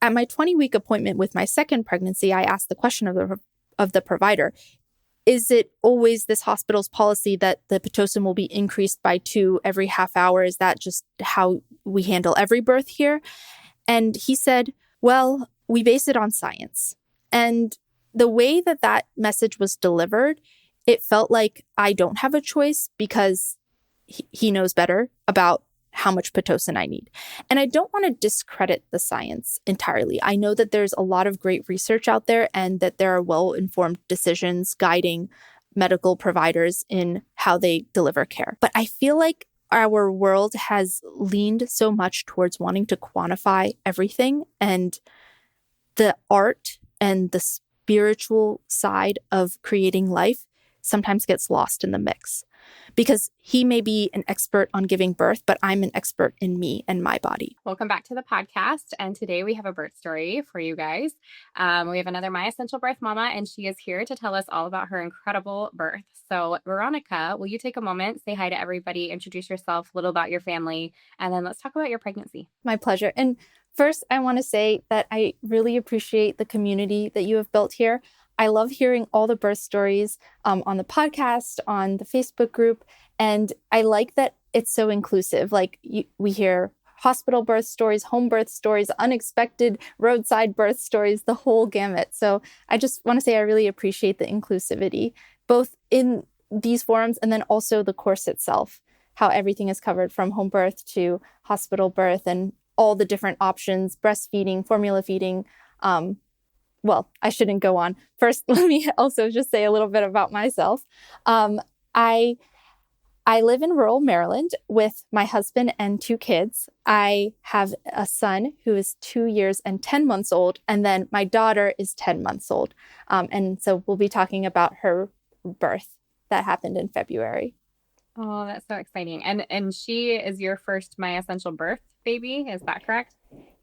At my 20-week appointment with my second pregnancy, I asked the question of the provider, is it always this hospital's policy that the Pitocin will be increased by 2 every half hour? Is that just how we handle every birth here? And he said, well, we base it on science. And the way that that message was delivered, it felt like I don't have a choice because he knows better about how much Pitocin I need. And I don't want to discredit the science entirely. I know that there's a lot of great research out there and that there are well-informed decisions guiding medical providers in how they deliver care. But I feel like our world has leaned so much towards wanting to quantify everything, and the art and the spiritual side of creating life sometimes gets lost in the mix. Because he may be an expert on giving birth, but I'm an expert in me and my body. Welcome back to the podcast. And today we have a birth story for you guys. We have another My Essential Birth Mama, and she is here to tell us all about her incredible birth. So Veronica, will you take a moment, say hi to everybody, introduce yourself, a little about your family, and then let's talk about your pregnancy. My pleasure. And first, I want to say that I really appreciate the community that you have built here. I love hearing all the birth stories on the podcast, on the Facebook group. And I like that it's so inclusive. Like we hear hospital birth stories, home birth stories, unexpected roadside birth stories, the whole gamut. So I just want to say I really appreciate the inclusivity, both in these forums and then also the course itself, how everything is covered from home birth to hospital birth and all the different options, breastfeeding, formula feeding. Well, I shouldn't go on. First, let me also just say a little bit about myself. I live in rural Maryland with my husband and 2 kids. I have a son who is 2 years and 10 months old, and then my daughter is 10 months old. And so we'll be talking about her birth that happened in February. Oh, that's so exciting. And she is your first My Essential Birth baby, is that correct?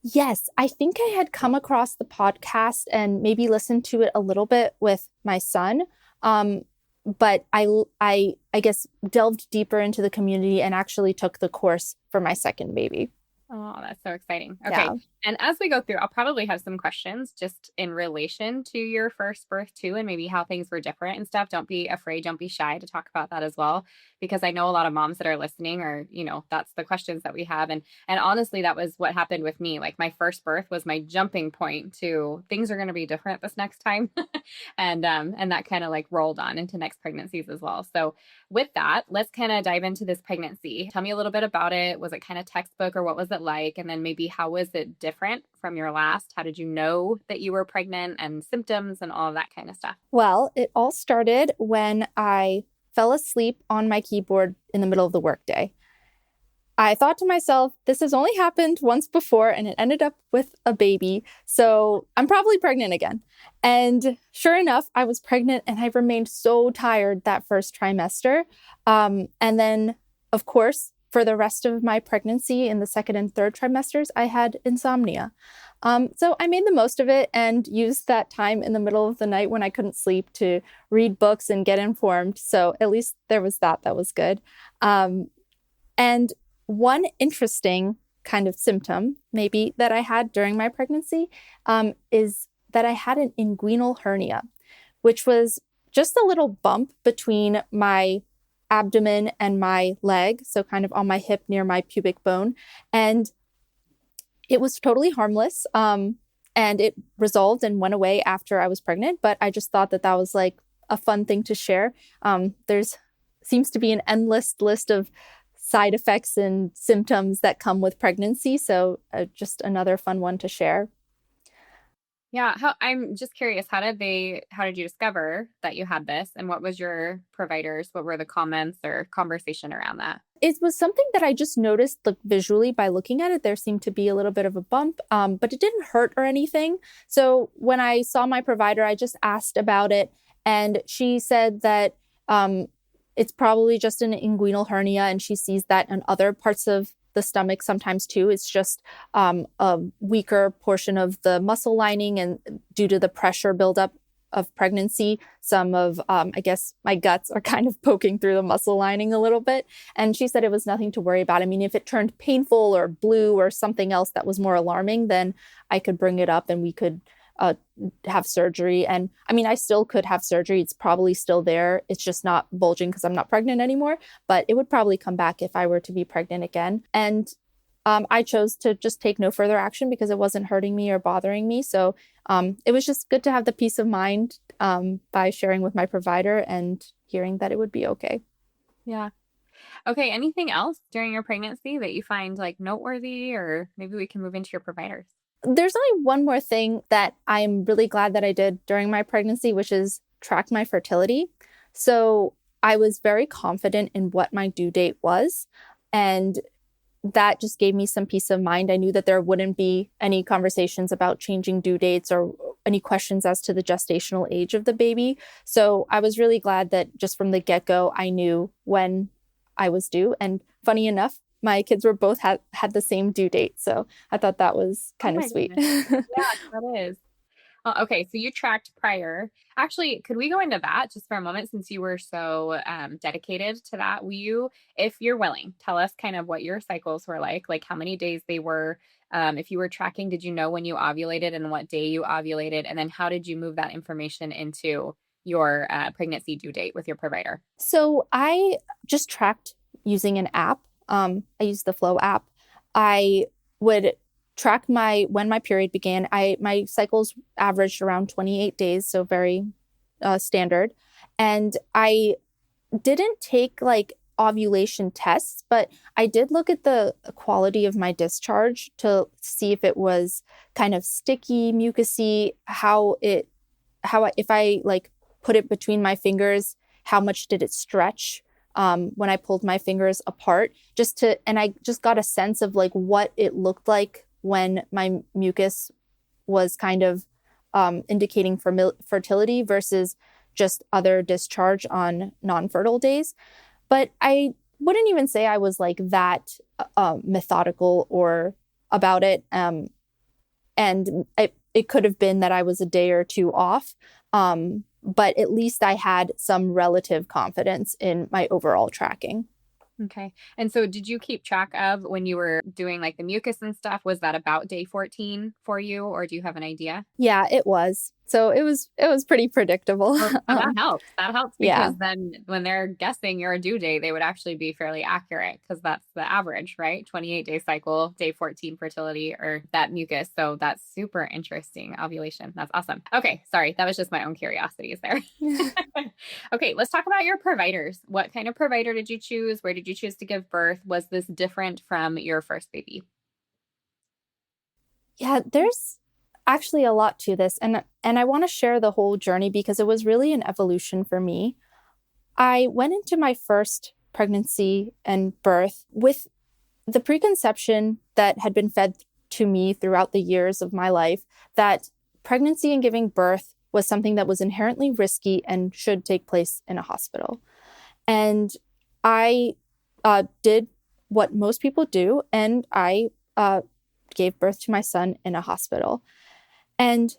Yes, I think I had come across the podcast and maybe listened to it a little bit with my son. But I guess delved deeper into the community and actually took the course for my second baby. Oh, that's so exciting. Okay. Yeah. And as we go through, I'll probably have some questions just in relation to your first birth too, and maybe how things were different and stuff. Don't be afraid. Don't be shy to talk about that as well, because I know a lot of moms that are listening are, that's the questions that we have. And honestly, that was what happened with me. Like my first birth was my jumping point to things are going to be different this next time. and that kind of like rolled on into next pregnancies as well. So with that, let's kind of dive into this pregnancy. Tell me a little bit about it. Was it kind of textbook or what was it like? And then maybe how was it different from your last? How did you know that you were pregnant and symptoms and all of that kind of stuff? Well, it all started when I fell asleep on my keyboard in the middle of the workday. I thought to myself, this has only happened once before and it ended up with a baby, so I'm probably pregnant again. And sure enough, I was pregnant and I remained so tired that first trimester. And then, of course, for the rest of my pregnancy in the second and third trimesters, I had insomnia. So I made the most of it and used that time in the middle of the night when I couldn't sleep to read books and get informed. So at least there was that was good. And one interesting kind of symptom maybe that I had during my pregnancy is that I had an inguinal hernia, which was just a little bump between my abdomen and my leg, so kind of on my hip near my pubic bone. And it was totally harmless. And it resolved and went away after I was pregnant. But I just thought that was like a fun thing to share. There's seems to be an endless list of side effects and symptoms that come with pregnancy. So just another fun one to share. Yeah. I'm just curious, how did you discover that you had this, and what was your providers? What were the comments or conversation around that? It was something that I just noticed visually by looking at it. There seemed to be a little bit of a bump, but it didn't hurt or anything. So when I saw my provider, I just asked about it, and she said that it's probably just an inguinal hernia, and she sees that in other parts of the stomach sometimes too. It's just a weaker portion of the muscle lining, and due to the pressure buildup of pregnancy, some of, I guess my guts are kind of poking through the muscle lining a little bit. And she said it was nothing to worry about. I mean, if it turned painful or blue or something else that was more alarming, then I could bring it up and we could have surgery. And I mean, I still could have surgery. It's probably still there. It's just not bulging because I'm not pregnant anymore, but it would probably come back if I were to be pregnant again. And I chose to just take no further action because it wasn't hurting me or bothering me. So it was just good to have the peace of mind by sharing with my provider and hearing that it would be okay. Yeah. Okay. Anything else during your pregnancy that you find like noteworthy, or maybe we can move into your providers? There's only one more thing that I'm really glad that I did during my pregnancy, which is track my fertility. So I was very confident in what my due date was. And that just gave me some peace of mind. I knew that there wouldn't be any conversations about changing due dates or any questions as to the gestational age of the baby. So I was really glad that just from the get-go, I knew when I was due. And funny enough, my kids were both had the same due date. So I thought that was kind of sweet. Yeah, that is. Okay, so you tracked prior. Actually, could we go into that just for a moment since you were so dedicated to that? Will you, if you're willing, tell us kind of what your cycles were like how many days they were? If you were tracking, did you know when you ovulated and what day you ovulated? And then how did you move that information into your pregnancy due date with your provider? So I just tracked using an app. I used the Flow app. I would track when my period began. My cycles averaged around 28 days, so very standard. And I didn't take like ovulation tests, but I did look at the quality of my discharge to see if it was kind of sticky, mucousy, if I like put it between my fingers, how much did it stretch? When I pulled my fingers apart, and I just got a sense of like what it looked like when my mucus was kind of indicating fertility versus just other discharge on non-fertile days. But I wouldn't even say I was like that methodical or about it. And it could have been that I was a day or two off. But at least I had some relative confidence in my overall tracking. Okay. And so did you keep track of when you were doing like the mucus and stuff? Was that about day 14 for you, or do you have an idea? Yeah, it was. So it was pretty predictable. Well, that helps. That helps Yeah. because then when they're guessing your due date, they would actually be fairly accurate because that's the average, right? 28-day cycle, day 14 fertility, or that mucus. So that's super interesting. Ovulation. That's awesome. Okay. Sorry. That was just my own curiosities there. Okay. Let's talk about your providers. What kind of provider did you choose? Where did you choose to give birth? Was this different from your first baby? Yeah, there's actually a lot to this. And I want to share the whole journey because it was really an evolution for me. I went into my first pregnancy and birth with the preconception that had been fed to me throughout the years of my life that pregnancy and giving birth was something that was inherently risky and should take place in a hospital. And I did what most people do, and I gave birth to my son in a hospital. And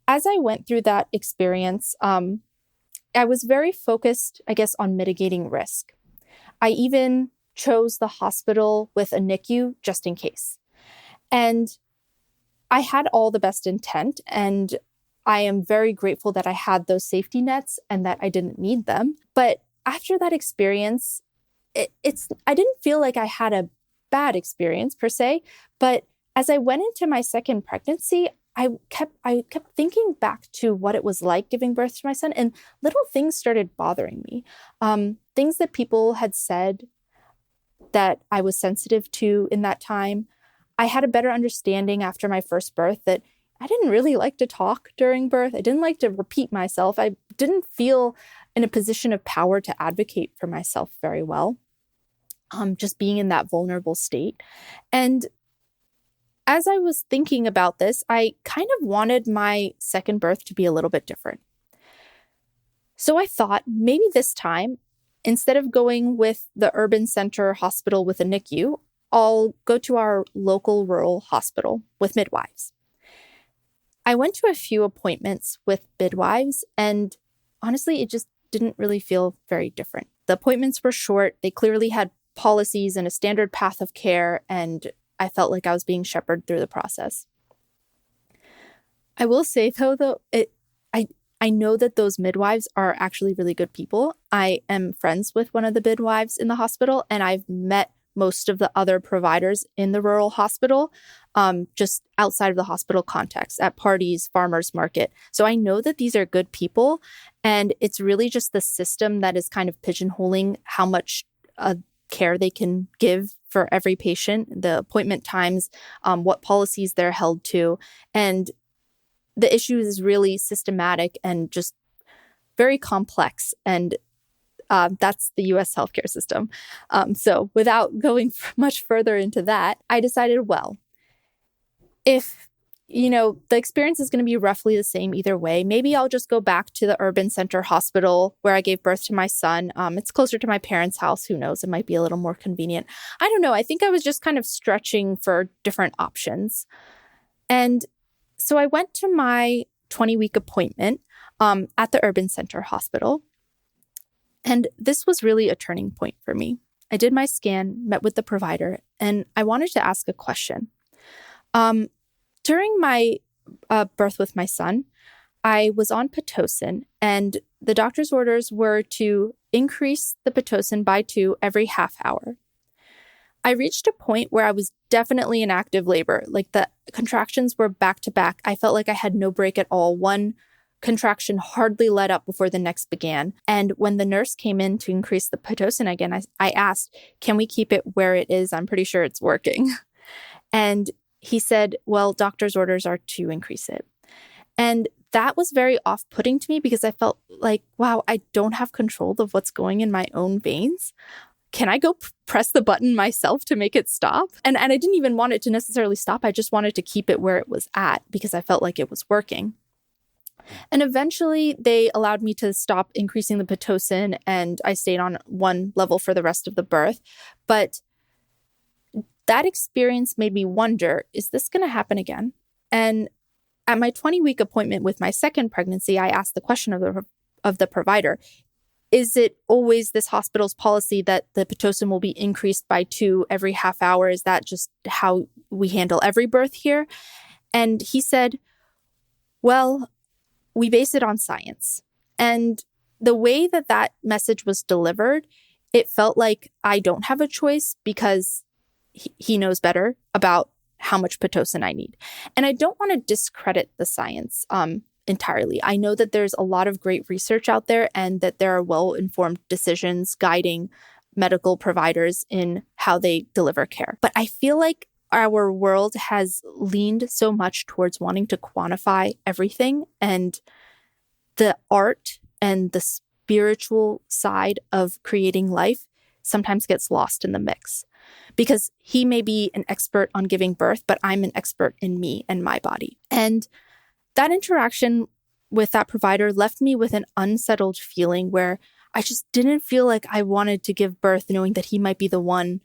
as I went through that experience, I was very focused, I guess, on mitigating risk. I even chose the hospital with a NICU just in case. And I had all the best intent, and I am very grateful that I had those safety nets and that I didn't need them. But after that experience, I didn't feel like I had a bad experience per se, but as I went into my second pregnancy, I kept thinking back to what it was like giving birth to my son, and little things started bothering me. Things that people had said that I was sensitive to in that time. I had a better understanding after my first birth that I didn't really like to talk during birth. I didn't like to repeat myself. I didn't feel in a position of power to advocate for myself very well, just being in that vulnerable state. And as I was thinking about this, I kind of wanted my second birth to be a little bit different. So I thought maybe this time, instead of going with the urban center hospital with a NICU, I'll go to our local rural hospital with midwives. I went to a few appointments with midwives, and honestly, it just didn't really feel very different. The appointments were short. They clearly had policies and a standard path of care, and I felt like I was being shepherded through the process. I will say, though, I know that those midwives are actually really good people. I am friends with one of the midwives in the hospital, and I've met most of the other providers in the rural hospital, just outside of the hospital context, at parties, farmers market. So I know that these are good people, and it's really just the system that is kind of pigeonholing how much care they can give for every patient, the appointment times, what policies they're held to. And the issue is really systematic and just very complex. And that's the U.S. healthcare system. So without going much further into that, I decided, well, if, the experience is going to be roughly the same either way, maybe I'll just go back to the urban center hospital where I gave birth to my son. It's closer to my parents' house. Who knows? It might be a little more convenient. I don't know. I think I was just kind of stretching for different options. And so I went to my 20-week appointment at the urban center hospital. And this was really a turning point for me. I did my scan, met with the provider, and I wanted to ask a question. During my birth with my son, I was on Pitocin, and the doctor's orders were to increase the Pitocin by 2 every half hour. I reached a point where I was definitely in active labor. Like the contractions were back to back. I felt like I had no break at all. One contraction hardly let up before the next began. And when the nurse came in to increase the Pitocin again, I asked, can we keep it where it is? I'm pretty sure it's working. And he said, well, doctor's orders are to increase it. And that was very off-putting to me because I felt like, wow, I don't have control of what's going in my own veins. Can I go press the button myself to make it stop? And I didn't even want it to necessarily stop. I just wanted to keep it where it was at because I felt like it was working. And eventually they allowed me to stop increasing the Pitocin, and I stayed on one level for the rest of the birth. But that experience made me wonder, is this going to happen again? And at my 20-week appointment with my second pregnancy, I asked the question of the provider, is it always this hospital's policy that the Pitocin will be increased by 2 every half hour? Is that just how we handle every birth here? And he said, well, we base it on science. And the way that message was delivered, it felt like I don't have a choice because he knows better about how much Pitocin I need. And I don't want to discredit the science entirely. I know that there's a lot of great research out there and that there are well-informed decisions guiding medical providers in how they deliver care. But I feel like our world has leaned so much towards wanting to quantify everything, and the art and the spiritual side of creating life sometimes gets lost in the mix. Because he may be an expert on giving birth, but I'm an expert in me and my body. And that interaction with that provider left me with an unsettled feeling where I just didn't feel like I wanted to give birth knowing that he might be the one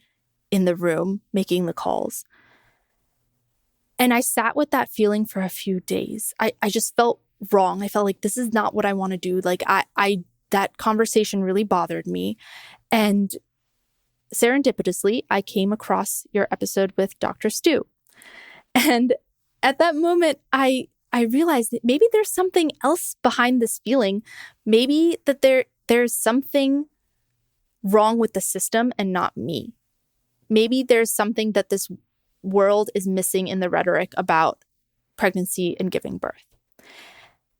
in the room making the calls. And I sat with that feeling for a few days. I just felt wrong. I felt like this is not what I want to do. Like that conversation really bothered me. And serendipitously, I came across your episode with Dr. Stu. And at that moment, I realized that maybe there's something else behind this feeling. Maybe that there's something wrong with the system and not me. Maybe there's something that this world is missing in the rhetoric about pregnancy and giving birth.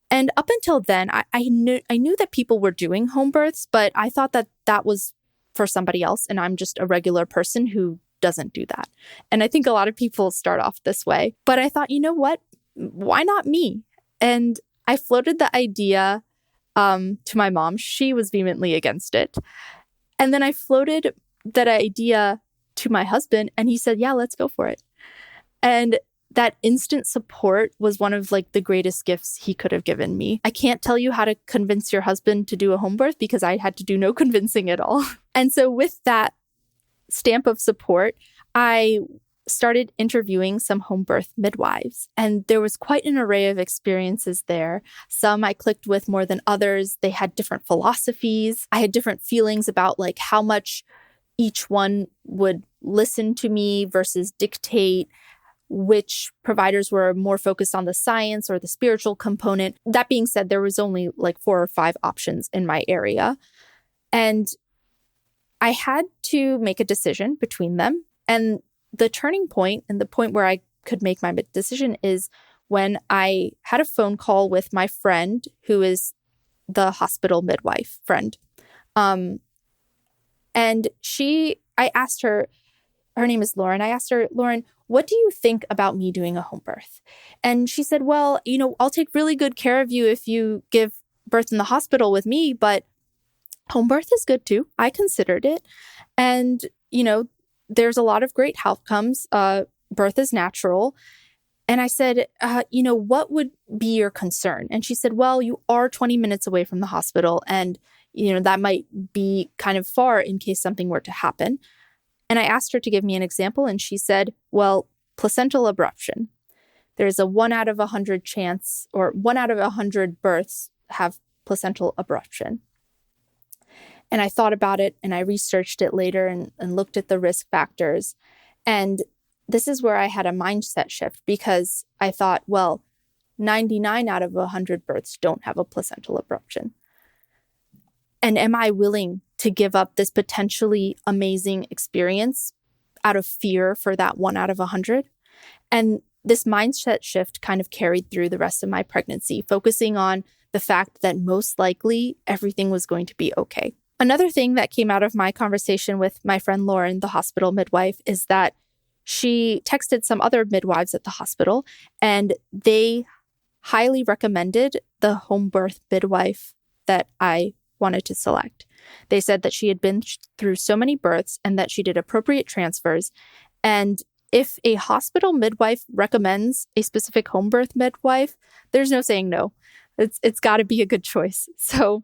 And up until then, I knew that people were doing home births, but I thought that was for somebody else, and I'm just a regular person who doesn't do that. And I think a lot of people start off this way. But I thought, you know what? Why not me? And I floated the idea to my mom. She was vehemently against it. And then I floated that idea to my husband, and he said, yeah, let's go for it. And that instant support was one of the greatest gifts he could have given me. I can't tell you how to convince your husband to do a home birth because I had to do no convincing at all. And so with that stamp of support, I started interviewing some home birth midwives, and there was quite an array of experiences there. Some I clicked with more than others. They had different philosophies. I had different feelings about like how much each one would listen to me versus dictate, which providers were more focused on the science or the spiritual component. That being said, there was only like 4 or 5 options in my area. And I had to make a decision between them. And the turning point and the point where I could make my decision is when I had a phone call with my friend, who is the hospital midwife friend. And I asked her name is Lauren. I asked her, Lauren, what do you think about me doing a home birth? And she said, well, I'll take really good care of you if you give birth in the hospital with me, but home birth is good too. I considered it. And, there's a lot of great outcomes. Birth is natural. And I said, what would be your concern? And she said, well, you are 20 minutes away from the hospital. And, that might be kind of far in case something were to happen. And I asked her to give me an example. And she said, well, placental abruption. There's a 1 out of 100 chance, or 1 out of 100 births have placental abruption. And I thought about it and I researched it later and looked at the risk factors. And this is where I had a mindset shift, because I thought, well, 99 out of 100 births don't have a placental abruption. And am I willing to give up this potentially amazing experience out of fear for that 1 out of 100? And this mindset shift kind of carried through the rest of my pregnancy, focusing on the fact that most likely everything was going to be okay. Another thing that came out of my conversation with my friend Lauren, the hospital midwife, is that she texted some other midwives at the hospital, and they highly recommended the home birth midwife that I wanted to select. They said that she had been through so many births and that she did appropriate transfers. And if a hospital midwife recommends a specific home birth midwife, there's no saying no. It's got to be a good choice. So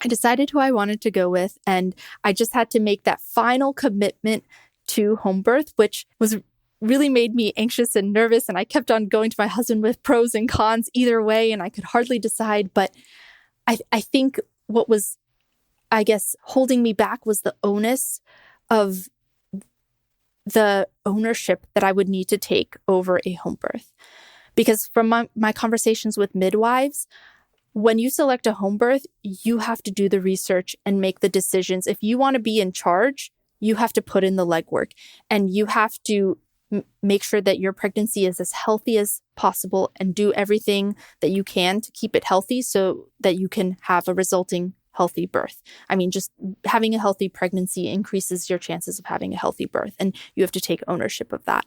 I decided who I wanted to go with, and I just had to make that final commitment to home birth, which was really made me anxious and nervous. And I kept on going to my husband with pros and cons either way, and I could hardly decide. But I think what was, I guess, holding me back was the onus of the ownership that I would need to take over a home birth. Because from my conversations with midwives, when you select a home birth, you have to do the research and make the decisions. If you want to be in charge, you have to put in the legwork, and you have to make sure that your pregnancy is as healthy as possible and do everything that you can to keep it healthy so that you can have a resulting healthy birth. I mean, just having a healthy pregnancy increases your chances of having a healthy birth, and you have to take ownership of that.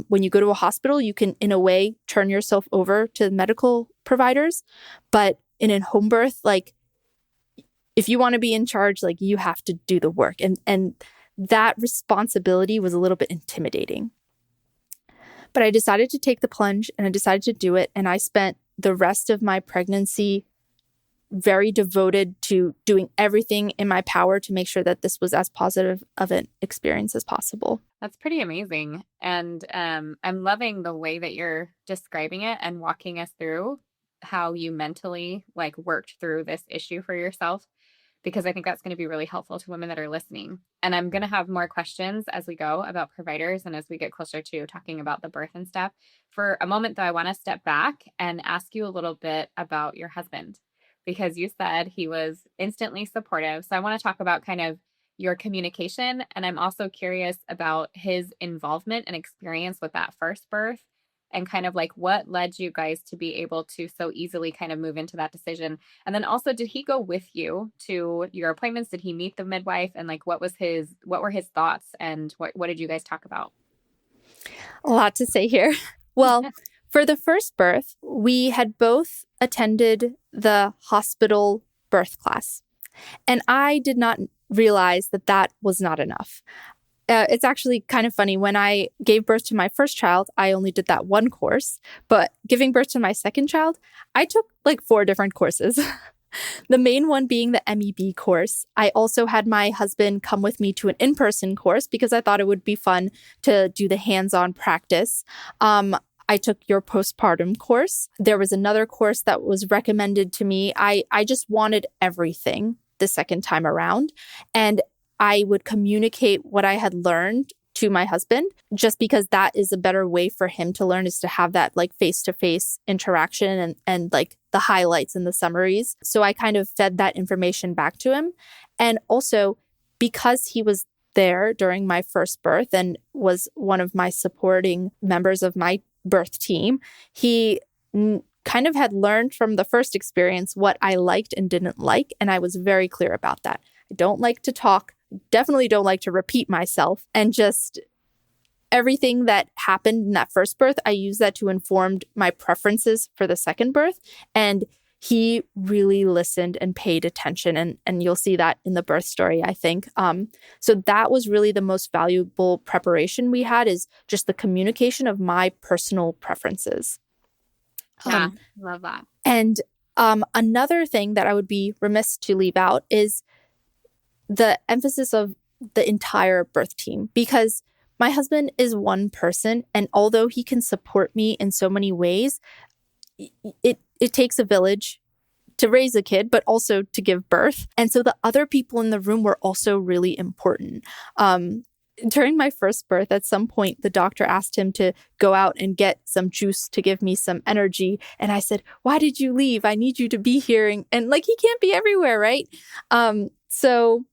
When you go to a hospital, you can, in a way, turn yourself over to medical providers, but in a home birth, like, if you want to be in charge, like, you have to do the work, and that responsibility was a little bit intimidating. But I decided to take the plunge, and I decided to do it, and I spent the rest of my pregnancy very devoted to doing everything in my power to make sure that this was as positive of an experience as possible. That's pretty amazing. And I'm loving the way that you're describing it and walking us through how you mentally worked through this issue for yourself, because I think that's going to be really helpful to women that are listening. And I'm going to have more questions as we go about providers and as we get closer to talking about the birth and stuff. For a moment, though, I want to step back and ask you a little bit about your husband, because you said he was instantly supportive. So I want to talk about kind of your communication. And I'm also curious about his involvement and experience with that first birth, and kind of what led you guys to be able to so easily kind of move into that decision. And then also, did he go with you to your appointments? Did he meet the midwife? And what were his thoughts, and what did you guys talk about? A lot to say here. Well, for the first birth, we had both attended the hospital birth class, and I did not realize that was not enough. It's actually kind of funny. When I gave birth to my first child, I only did that one course, but giving birth to my second child, I took 4 different courses. The main one being the MEB course. I also had my husband come with me to an in-person course because I thought it would be fun to do the hands-on practice. I took your postpartum course. There was another course that was recommended to me. I just wanted everything the second time around. And I would communicate what I had learned to my husband, just because that is a better way for him to learn, is to have that like face-to-face interaction and like the highlights and the summaries. So I kind of fed that information back to him. And also because he was there during my first birth and was one of my supporting members of my birth team, he kind of had learned from the first experience what I liked and didn't like. And I was very clear about that. I don't like to talk, definitely don't like to repeat myself, and just everything that happened in that first birth, I use that to inform my preferences for the second birth. And he really listened and paid attention. And you'll see that in the birth story, I think. So that was really the most valuable preparation we had, is just the communication of my personal preferences. Yeah, love that. And another thing that I would be remiss to leave out is the emphasis of the entire birth team, because my husband is one person, and although he can support me in so many ways, it takes a village to raise a kid, but also to give birth. And so the other people in the room were also really important. During my first birth, at some point, the doctor asked him to go out and get some juice to give me some energy. And I said, "Why did you leave? I need you to be here." And like, he can't be everywhere, right? So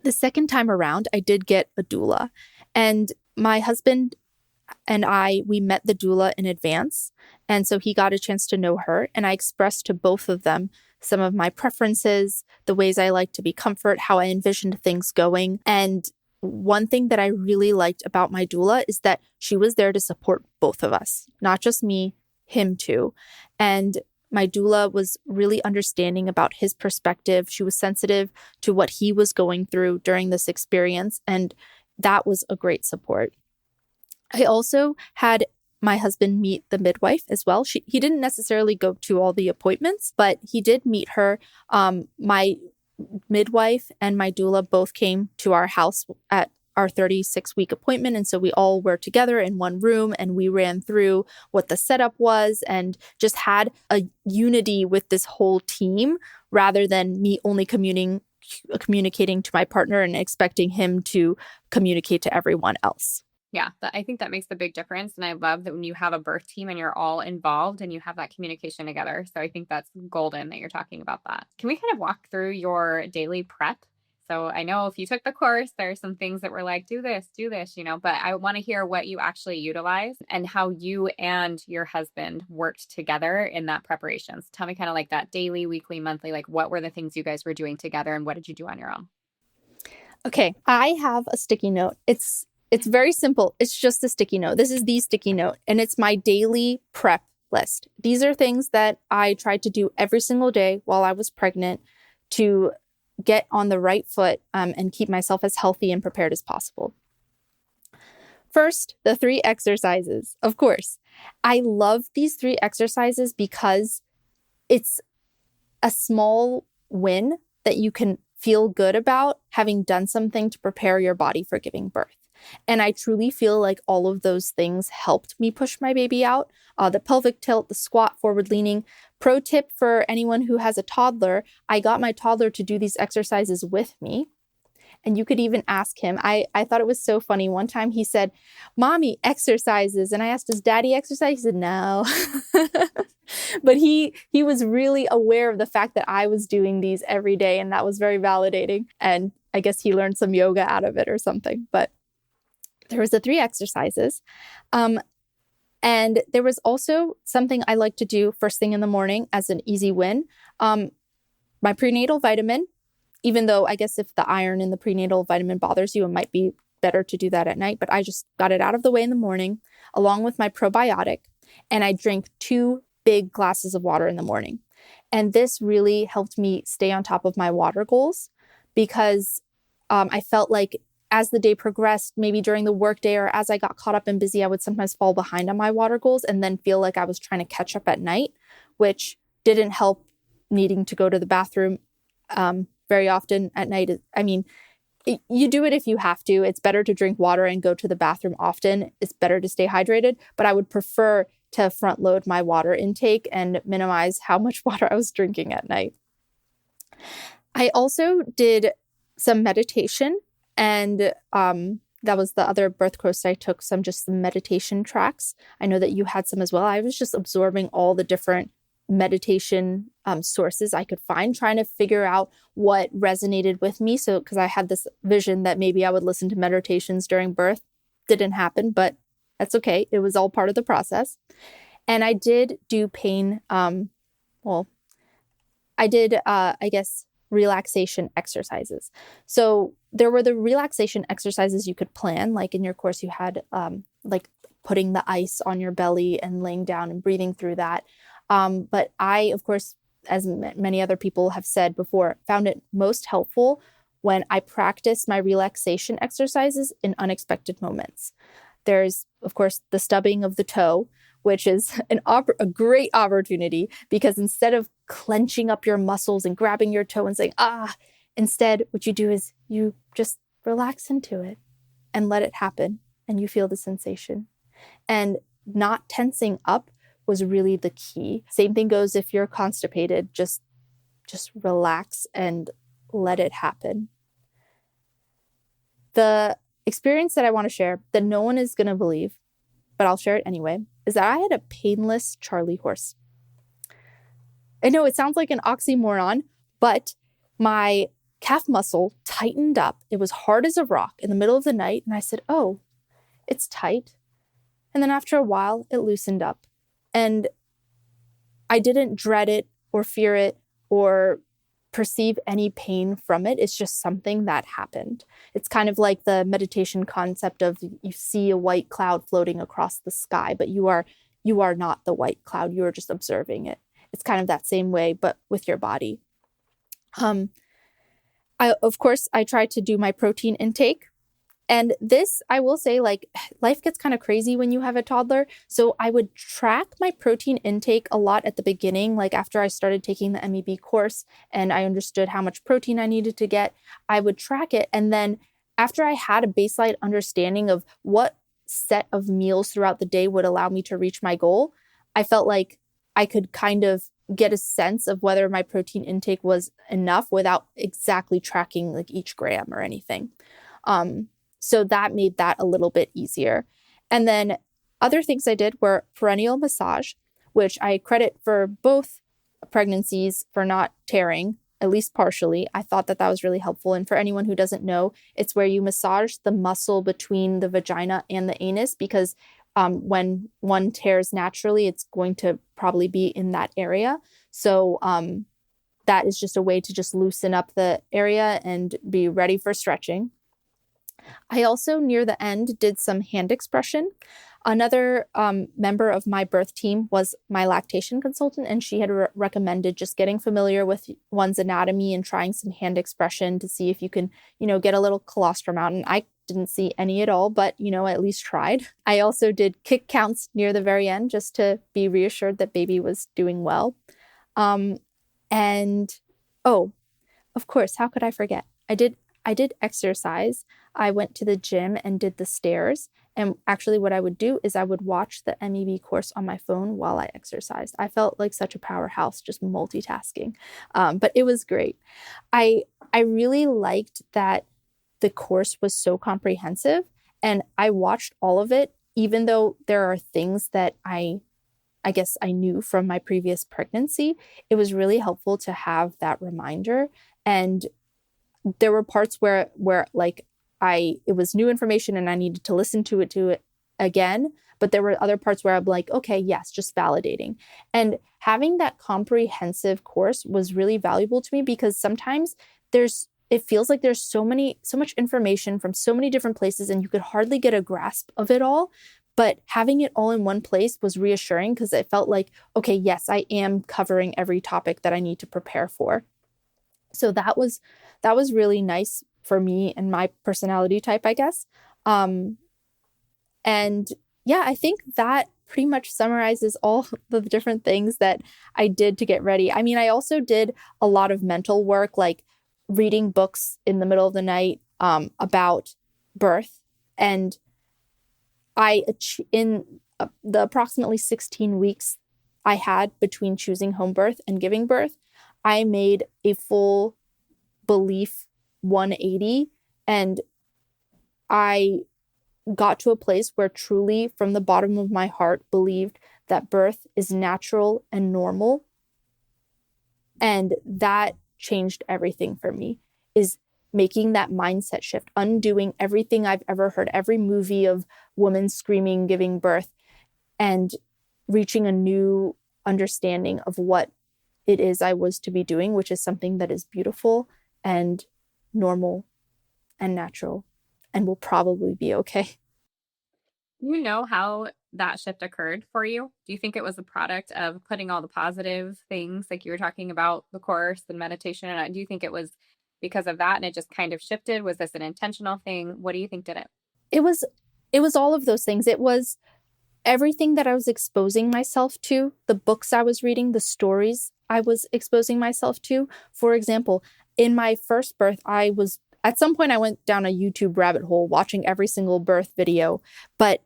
the second time around, I did get a doula. And my husband and we met the doula in advance. And so he got a chance to know her. And I expressed to both of them some of my preferences, the ways I like to be comfort, how I envisioned things going. And one thing that I really liked about my doula is that she was there to support both of us, not just me, him too. And my doula was really understanding about his perspective. She was sensitive to what he was going through during this experience. And that was a great support. I also had my husband meet the midwife as well. He didn't necessarily go to all the appointments, but he did meet her. My midwife and my doula both came to our house at our 36-week appointment. And so we all were together in one room, and we ran through what the setup was and just had a unity with this whole team, rather than me only communicating to my partner and expecting him to communicate to everyone else. Yeah, I think that makes a big difference. And I love that when you have a birth team and you're all involved and you have that communication together. So I think that's golden that you're talking about that. Can we kind of walk through your daily prep? So I know if you took the course, there are some things that were like, do this, but I want to hear what you actually utilize and how you and your husband worked together in that preparation. So tell me kind of like that daily, weekly, monthly, like what were the things you guys were doing together and what did you do on your own? Okay, I have a sticky note. It's very simple. It's just a sticky note. This is the sticky note, and it's my daily prep list. These are things that I tried to do every single day while I was pregnant to get on the right foot and keep myself as healthy and prepared as possible. First, the 3 exercises. Of course, I love these 3 exercises because it's a small win that you can feel good about having done something to prepare your body for giving birth. And I truly feel like all of those things helped me push my baby out. The pelvic tilt, the squat, forward leaning. Pro tip for anyone who has a toddler, I got my toddler to do these exercises with me. And you could even ask him. I thought it was so funny. One time he said, "Mommy, exercises." And I asked, "Does daddy exercise?" He said, "No." But he was really aware of the fact that I was doing these every day. And that was very validating. And I guess he learned some yoga out of it or something. But there was the 3 exercises. And there was also something I like to do first thing in the morning as an easy win. My prenatal vitamin, even though I guess if the iron in the prenatal vitamin bothers you, it might be better to do that at night. But I just got it out of the way in the morning, along with my probiotic. And I drank 2 big glasses of water in the morning. And this really helped me stay on top of my water goals, because I felt like as the day progressed, maybe during the workday or as I got caught up and busy, I would sometimes fall behind on my water goals and then feel like I was trying to catch up at night, which didn't help needing to go to the bathroom very often at night. I mean, you do it if you have to. It's better to drink water and go to the bathroom often. It's better to stay hydrated, but I would prefer to front load my water intake and minimize how much water I was drinking at night. I also did some meditation, and that was the other birth course I took, some meditation tracks. I know that you had some as well. I was just absorbing all the different meditation sources I could find, trying to figure out what resonated with me. So, because I had this vision that maybe I would listen to meditations during birth. Didn't happen, but that's okay. It was all part of the process. And I did do pain. I did, relaxation exercises. So there were the relaxation exercises you could plan. Like in your course, you had like putting the ice on your belly and laying down and breathing through that. But I, of course, as many other people have said before, found it most helpful when I practiced my relaxation exercises in unexpected moments. There's, of course, the stubbing of the toe, which is a great opportunity, because instead of clenching up your muscles and grabbing your toe and saying, instead, what you do is you just relax into it and let it happen, and you feel the sensation. And not tensing up was really the key. Same thing goes if you're constipated, just relax and let it happen. The experience that I want to share that no one is going to believe, but I'll share it anyway, is that I had a painless Charlie horse. I know it sounds like an oxymoron, but my calf muscle tightened up. It was hard as a rock in the middle of the night. And I said, oh, it's tight. And then after a while, it loosened up. And I didn't dread it or fear it or perceive any pain from it. It's just something that happened. It's kind of like the meditation concept of you see a white cloud floating across the sky, but you are not the white cloud. You are just observing it. It's kind of that same way, but with your body. Of course, I tried to do my protein intake. And this, I will say, like, life gets kind of crazy when you have a toddler. So I would track my protein intake a lot at the beginning, like after I started taking the MEB course and I understood how much protein I needed to get, I would track it. And then after I had a baseline understanding of what set of meals throughout the day would allow me to reach my goal, I felt like I could kind of get a sense of whether my protein intake was enough without exactly tracking like each gram or anything. So that made that a little bit easier. And then other things I did were perineal massage, which I credit for both pregnancies for not tearing, at least partially. I thought that was really helpful. And for anyone who doesn't know, it's where you massage the muscle between the vagina and the anus, because when one tears naturally, it's going to probably be in that area. So that is just a way to just loosen up the area and be ready for stretching. I also, near the end, did some hand expression. Another member of my birth team was my lactation consultant, and she had recommended just getting familiar with one's anatomy and trying some hand expression to see if you can, get a little colostrum out. And I didn't see any at all, but, at least tried. I also did kick counts near the very end just to be reassured that baby was doing well. Of course, how could I forget? I did exercise. I went to the gym and did the stairs. And actually what I would do is I would watch the MEB course on my phone while I exercised. I felt like such a powerhouse just multitasking. But it was great. I really liked that the course was so comprehensive, and I watched all of it, even though there are things that I guess I knew from my previous pregnancy. It was really helpful to have that reminder. And there were parts where like it was new information and I needed to listen to it again. But there were other parts where I'm like, okay, yes, just validating. And having that comprehensive course was really valuable to me, because sometimes it feels like there's so much information from so many different places and you could hardly get a grasp of it all. But having it all in one place was reassuring, because it felt like, okay, yes, I am covering every topic that I need to prepare for. So that was really nice for me and my personality type, I guess. And yeah, I think that pretty much summarizes all the different things that I did to get ready. I mean, I also did a lot of mental work, like reading books in the middle of the night about birth. And in the approximately 16 weeks I had between choosing home birth and giving birth, I made a full belief 180, and I got to a place where truly from the bottom of my heart believed that birth is natural and normal. And that changed everything for me, is making that mindset shift, undoing everything I've ever heard, every movie of women screaming, giving birth, and reaching a new understanding of what it is I was to be doing, which is something that is beautiful and normal and natural and will probably be okay. You know how that shift occurred for you? Do you think it was a product of putting all the positive things, like you were talking about the course and meditation? And do you think it was because of that and it just kind of shifted? Was this an intentional thing? What do you think did it? It was all of those things. It was everything that I was exposing myself to, the books I was reading, the stories I was exposing myself to. For example, in my first birth, at some point I went down a YouTube rabbit hole watching every single birth video. But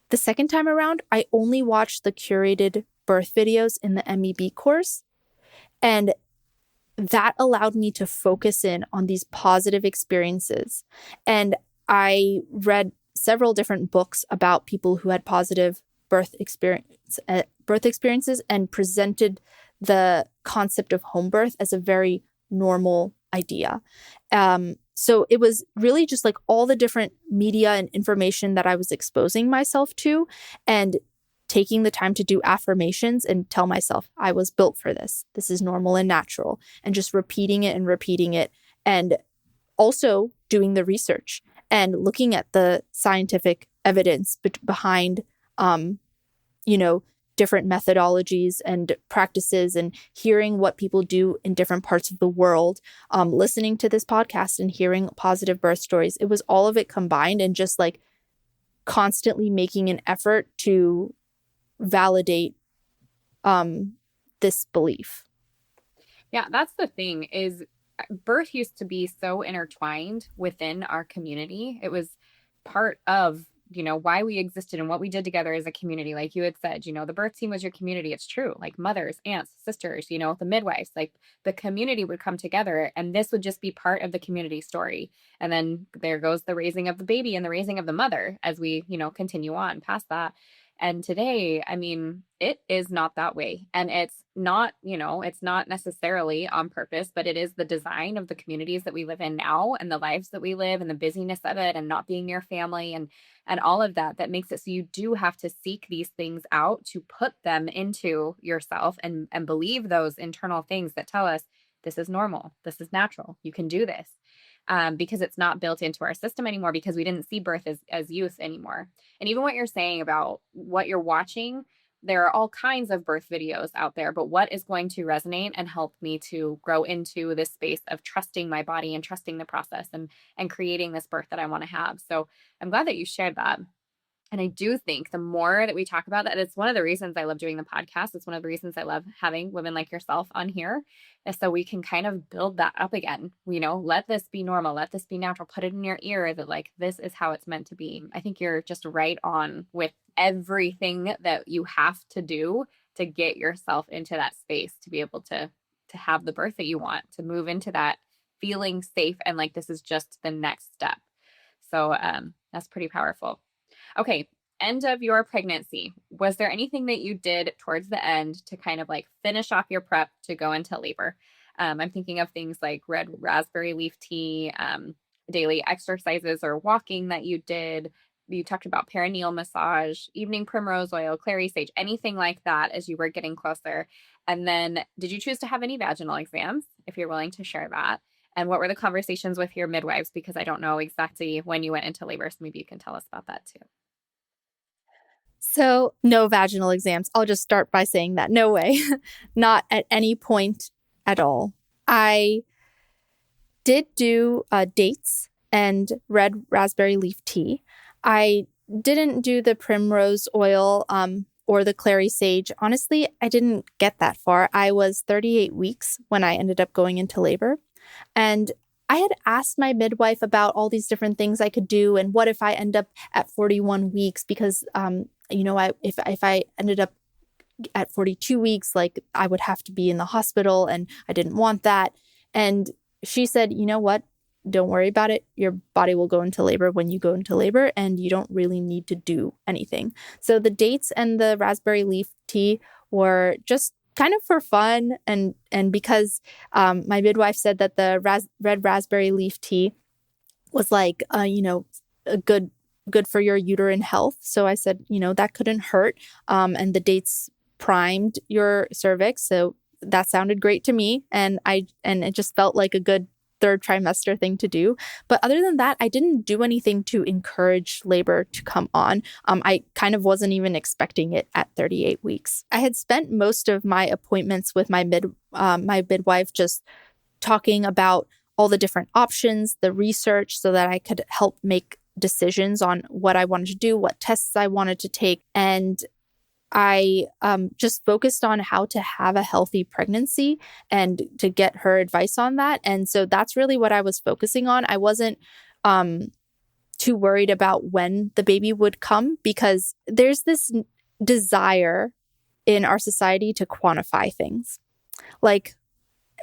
the second time around, I only watched the curated birth videos in the MEB course. And that allowed me to focus in on these positive experiences. And I read several different books about people who had positive birth experiences and presented the concept of home birth as a very normal idea. So it was really just like all the different media and information that I was exposing myself to, and taking the time to do affirmations and tell myself I was built for this. This is normal and natural, and just repeating it, and also doing the research and looking at the scientific evidence behind, different methodologies and practices, and hearing what people do in different parts of the world, listening to this podcast and hearing positive birth stories. It was all of it combined, and just like constantly making an effort to validate this belief. Yeah, that's the thing, is birth used to be so intertwined within our community. It was part of, why we existed and what we did together as a community. Like you had said, the birth team was your community. It's true. Like mothers, aunts, sisters, the midwives, like the community would come together, and this would just be part of the community story. And then there goes the raising of the baby and the raising of the mother as we, continue on past that. And today, I mean, it is not that way. And it's not, it's not necessarily on purpose, but it is the design of the communities that we live in now, and the lives that we live, and the busyness of it, and not being near family, and all of that makes it so you do have to seek these things out to put them into yourself, and believe those internal things that tell us this is normal, this is natural, you can do this. Because it's not built into our system anymore, because we didn't see birth as youth anymore. And even what you're saying about what you're watching, there are all kinds of birth videos out there, but what is going to resonate and help me to grow into this space of trusting my body and trusting the process, and creating this birth that I want to have. So I'm glad that you shared that. And I do think the more that we talk about that, it's one of the reasons I love doing the podcast. It's one of the reasons I love having women like yourself on here, is so we can kind of build that up again. Let this be normal. Let this be natural. Put it in your ear that like, this is how it's meant to be. I think you're just right on with everything that you have to do to get yourself into that space, to be able to have the birth that you want, to move into that feeling safe. And like, this is just the next step. So that's pretty powerful. Okay, end of your pregnancy. Was there anything that you did towards the end to kind of like finish off your prep to go into labor? I'm thinking of things like red raspberry leaf tea, daily exercises or walking that you did. You talked about perineal massage, evening primrose oil, clary sage, anything like that as you were getting closer. And then did you choose to have any vaginal exams, if you're willing to share that? And what were the conversations with your midwives? Because I don't know exactly when you went into labor, so maybe you can tell us about that too. So no vaginal exams. I'll just start by saying that. No way. Not at any point at all. I did do dates and red raspberry leaf tea. I didn't do the primrose oil or the clary sage, honestly, I didn't get that far. I was 38 weeks when I ended up going into labor. And I had asked my midwife about all these different things I could do. And what if I end up at 41 weeks? Because, if I ended up at 42 weeks, like I would have to be in the hospital and I didn't want that. And she said, you know what? Don't worry about it. Your body will go into labor when you go into labor, and you don't really need to do anything. So the dates and the raspberry leaf tea were just kind of for fun. And because my midwife said that the red raspberry leaf tea was like, a good for your uterine health. So I said, that couldn't hurt. And the dates primed your cervix. So that sounded great to me. And it just felt like a good third trimester thing to do. But other than that, I didn't do anything to encourage labor to come on. I kind of wasn't even expecting it at 38 weeks. I had spent most of my appointments with my midwife just talking about all the different options, the research, so that I could help make decisions on what I wanted to do, what tests I wanted to take. And I just focused on how to have a healthy pregnancy and to get her advice on that. And so that's really what I was focusing on. I wasn't too worried about when the baby would come, because there's this desire in our society to quantify things. Like,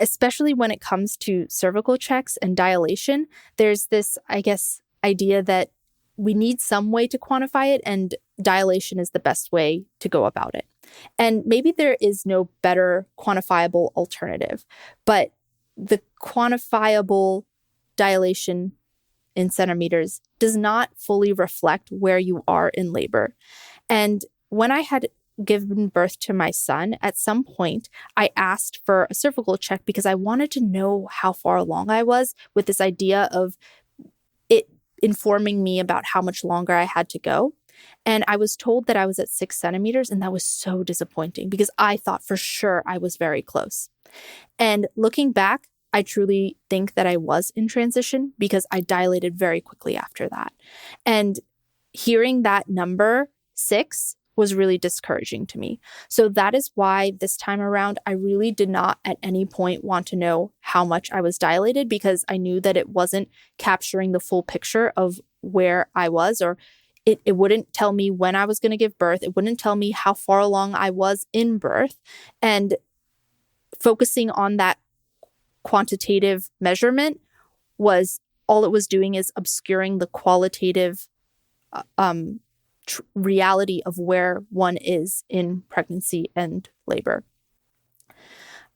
especially when it comes to cervical checks and dilation, there's this, I guess, idea that we need some way to quantify it, and dilation is the best way to go about it. And maybe there is no better quantifiable alternative, but the quantifiable dilation in centimeters does not fully reflect where you are in labor. And when I had given birth to my son, at some point, I asked for a cervical check because I wanted to know how far along I was, with this idea of it informing me about how much longer I had to go. And I was told that I was at 6 centimeters, and that was so disappointing because I thought for sure I was very close. And looking back, I truly think that I was in transition because I dilated very quickly after that. And hearing that number 6 was really discouraging to me. So that is why this time around, I really did not at any point want to know how much I was dilated, because I knew that it wasn't capturing the full picture of where I was, or it wouldn't tell me when I was going to give birth. It wouldn't tell me how far along I was in birth. And focusing on that quantitative measurement was all it was doing is obscuring the qualitative reality of where one is in pregnancy and labor.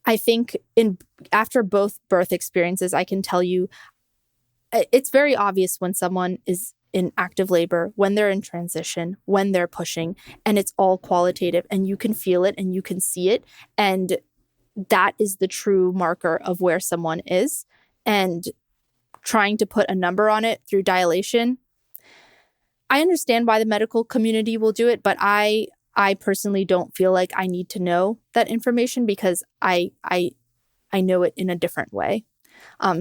I think after both birth experiences, I can tell you it's very obvious when someone is in active labor, when they're in transition, when they're pushing, and it's all qualitative, and you can feel it and you can see it. And that is the true marker of where someone is. And trying to put a number on it through dilation, I understand why the medical community will do it, but I personally don't feel like I need to know that information because I know it in a different way.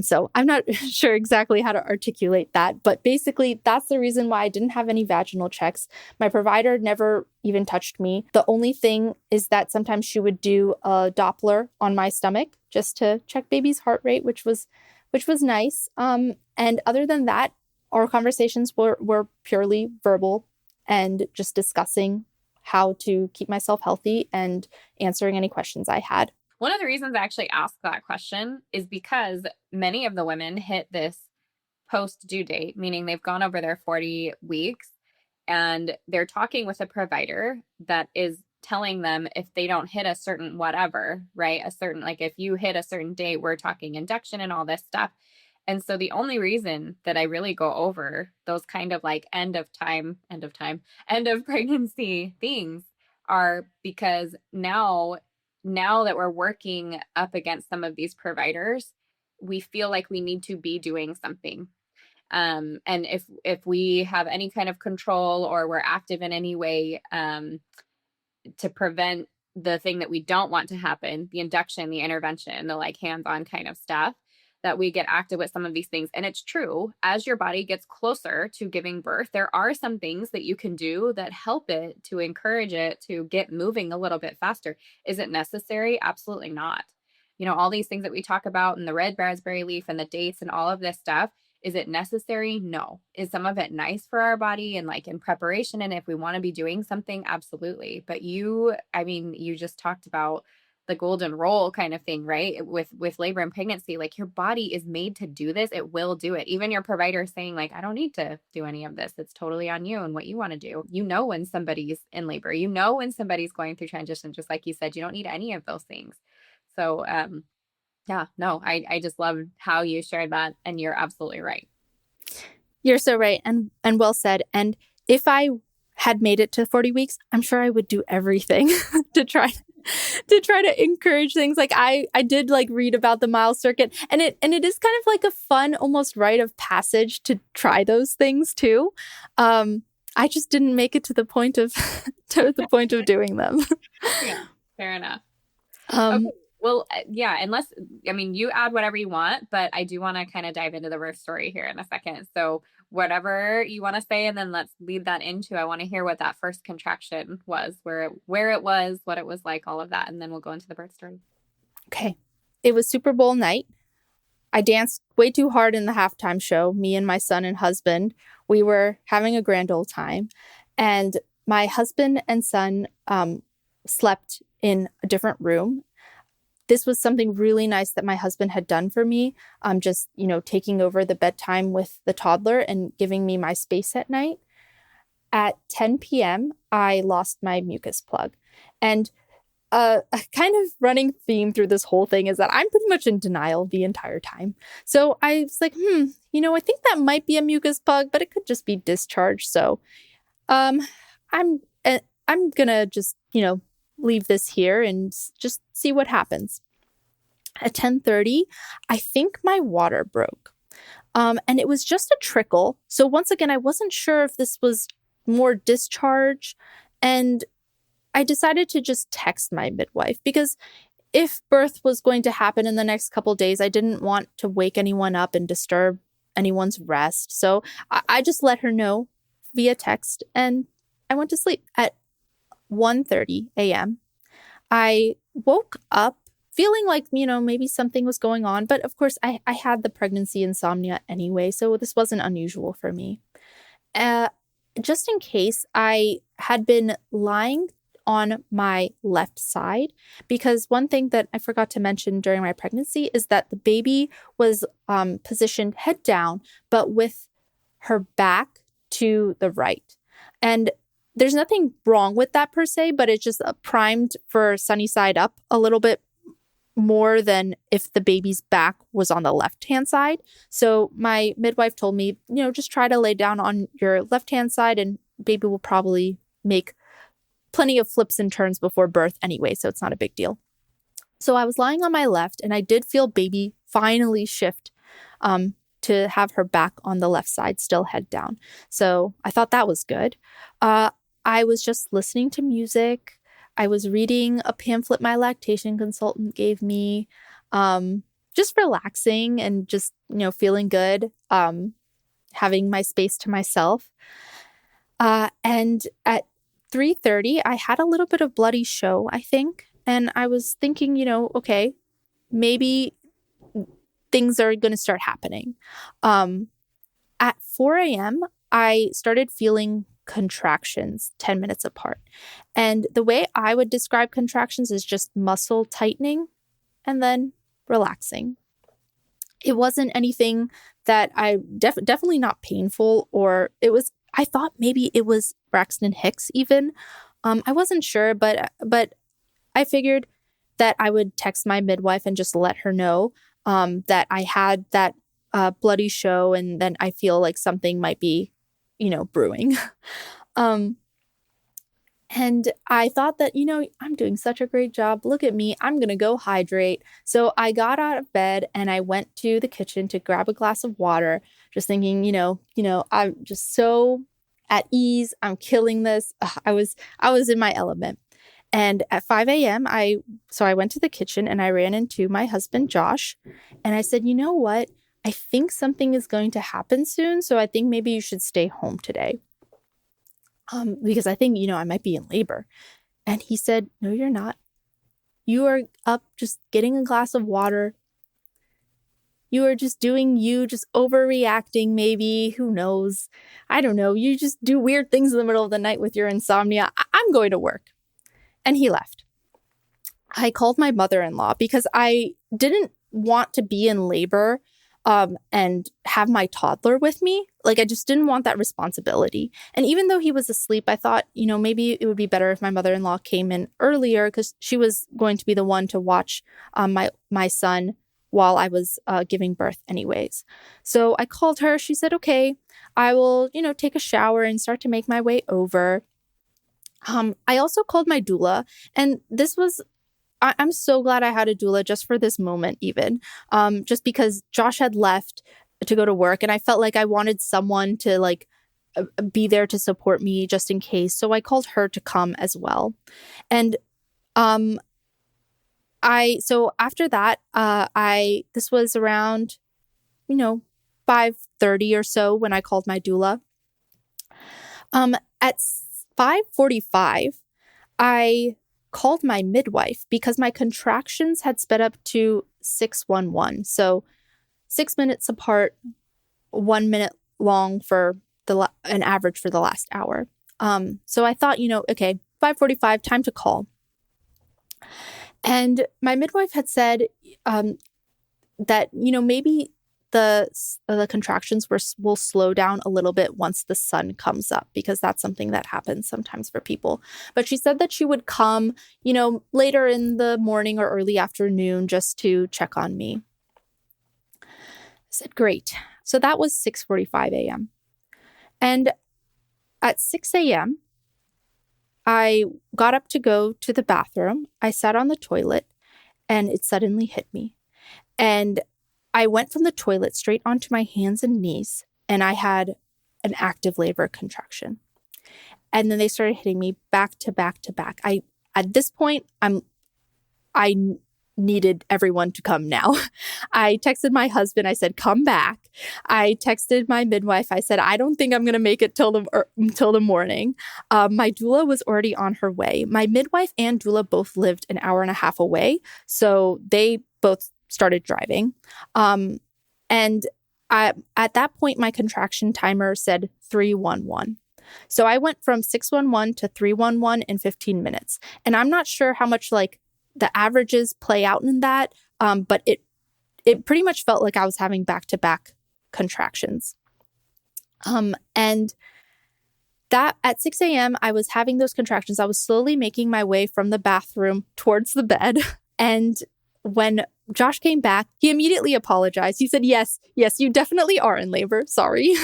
So I'm not sure exactly how to articulate that, but basically that's the reason why I didn't have any vaginal checks. My provider never even touched me. The only thing is that sometimes she would do a Doppler on my stomach just to check baby's heart rate, which was nice. And other than that, our conversations were purely verbal and just discussing how to keep myself healthy and answering any questions I had. One of the reasons I actually asked that question is because many of the women hit this post due date, meaning they've gone over their 40 weeks and they're talking with a provider that is telling them if they don't hit a certain whatever, right? A certain, like if you hit a certain date, we're talking induction and all this stuff. And so the only reason that I really go over those kind of like end of pregnancy things are because now that we're working up against some of these providers, we feel like we need to be doing something. And if we have any kind of control or we're active in any way to prevent the thing that we don't want to happen, the induction, the intervention, the like hands-on kind of stuff, that we get active with some of these things. And it's true, as your body gets closer to giving birth, there are some things that you can do that help it, to encourage it to get moving a little bit faster. Is it necessary? Absolutely not. All these things that we talk about, and the red raspberry leaf and the dates and all of this stuff, is it necessary? No. Is some of it nice for our body and like in preparation? And if we want to be doing something, absolutely. But you just talked about the golden rule kind of thing, right? With labor and pregnancy, like your body is made to do this. It will do it. Even your provider is saying like, I don't need to do any of this. It's totally on you and what you want to do. When somebody's in labor, when somebody's going through transition, just like you said, you don't need any of those things. So, yeah, no, I just love how you shared that, and you're absolutely right. You're so right, and well said. And if I had made it to 40 weeks, I'm sure I would do everything to try to encourage things. Like I did like read about the mile circuit, and it is kind of like a fun, almost rite of passage to try those things too. I just didn't make it to the point of doing them. Yeah, fair enough. Okay. Well, yeah, you add whatever you want, but I do want to kind of dive into the birth story here in a second. So whatever you want to say, and then let's lead that into, I want to hear what that first contraction was, where it was, what it was like, all of that. And then we'll go into the birth story. Okay. It was Super Bowl night. I danced way too hard in the halftime show. Me and my son and husband, we were having a grand old time. And my husband and son slept in a different room. This was something really nice that my husband had done for me. Just, taking over the bedtime with the toddler and giving me my space at night. At 10 p.m., I lost my mucus plug. And a kind of running theme through this whole thing is that I'm pretty much in denial the entire time. So I was like, I think that might be a mucus plug, but it could just be discharge. So I'm gonna just, leave this here and just see what happens. At 10:30, I think my water broke. And it was just a trickle. So once again, I wasn't sure if this was more discharge. And I decided to just text my midwife because if birth was going to happen in the next couple of days, I didn't want to wake anyone up and disturb anyone's rest. So I just let her know via text, and I went to sleep. At 1:30 a.m., I woke up feeling like, maybe something was going on. But of course, I had the pregnancy insomnia anyway, so this wasn't unusual for me. Just in case, I had been lying on my left side, because one thing that I forgot to mention during my pregnancy is that the baby was positioned head down, but with her back to the right. And there's nothing wrong with that per se, but it's just primed for sunny side up a little bit more than if the baby's back was on the left-hand side. So my midwife told me, just try to lay down on your left-hand side and baby will probably make plenty of flips and turns before birth anyway, so it's not a big deal. So I was lying on my left, and I did feel baby finally shift to have her back on the left side, still head down. So I thought that was good. I was just listening to music. I was reading a pamphlet my lactation consultant gave me, just relaxing and just, feeling good, having my space to myself. And at 3:30, I had a little bit of bloody show, I think. And I was thinking, okay, maybe things are going to start happening. At 4 a.m., I started feeling contractions 10 minutes apart. And the way I would describe contractions is just muscle tightening and then relaxing. It wasn't anything that definitely not painful, or I thought maybe it was Braxton Hicks even. I wasn't sure, but I figured that I would text my midwife and just let her know that I had that bloody show, and then I feel like something might be, brewing. And I thought that, I'm doing such a great job. Look at me. I'm going to go hydrate. So I got out of bed and I went to the kitchen to grab a glass of water, just thinking, I'm just so at ease. I'm killing this. I was in my element. And at 5 a.m., I went to the kitchen and I ran into my husband, Josh, and I said, you know what? I think something is going to happen soon. So I think maybe you should stay home today. Because I think, I might be in labor. And he said, no, you're not. You are up just getting a glass of water. You are just doing you, just overreacting, maybe. Who knows? I don't know. You just do weird things in the middle of the night with your insomnia. I'm going to work. And he left. I called my mother-in-law because I didn't want to be in labor and have my toddler with me. Like, I just didn't want that responsibility. And even though he was asleep, I thought, maybe it would be better if my mother-in-law came in earlier because she was going to be the one to watch my son while I was giving birth anyways. So I called her. She said, okay, I will, take a shower and start to make my way over. I also called my doula, and this was, I'm so glad I had a doula just for this moment even, just because Josh had left to go to work and I felt like I wanted someone to be there to support me just in case. So I called her to come as well. And so after that, this was around, 5:30 or so when I called my doula. At 5:45, I called my midwife because my contractions had sped up to 611. So 6 minutes apart, 1 minute long for an average for the last hour. So I thought, okay, 5:45, time to call. And my midwife had said that, maybe the contractions will slow down a little bit once the sun comes up, because that's something that happens sometimes for people. But she said that she would come, later in the morning or early afternoon just to check on me. I said, great. So that was 6:45 a.m. And at 6 a.m., I got up to go to the bathroom. I sat on the toilet and it suddenly hit me. And I went from the toilet straight onto my hands and knees, and I had an active labor contraction. And then they started hitting me back to back to back. At this point, I needed everyone to come now. I texted my husband. I said, come back. I texted my midwife. I said, I don't think I'm going to make it till the morning. My doula was already on her way. My midwife and doula both lived an hour and a half away. So they both started driving. And at that point, my contraction timer said 311. So I went from 611 to 311 in 15 minutes. And I'm not sure how much the averages play out in that, but it pretty much felt like I was having back-to-back contractions. And that at 6 a.m., I was having those contractions. I was slowly making my way from the bathroom towards the bed. And when Josh came back, he immediately apologized. He said, yes, you definitely are in labor. Sorry.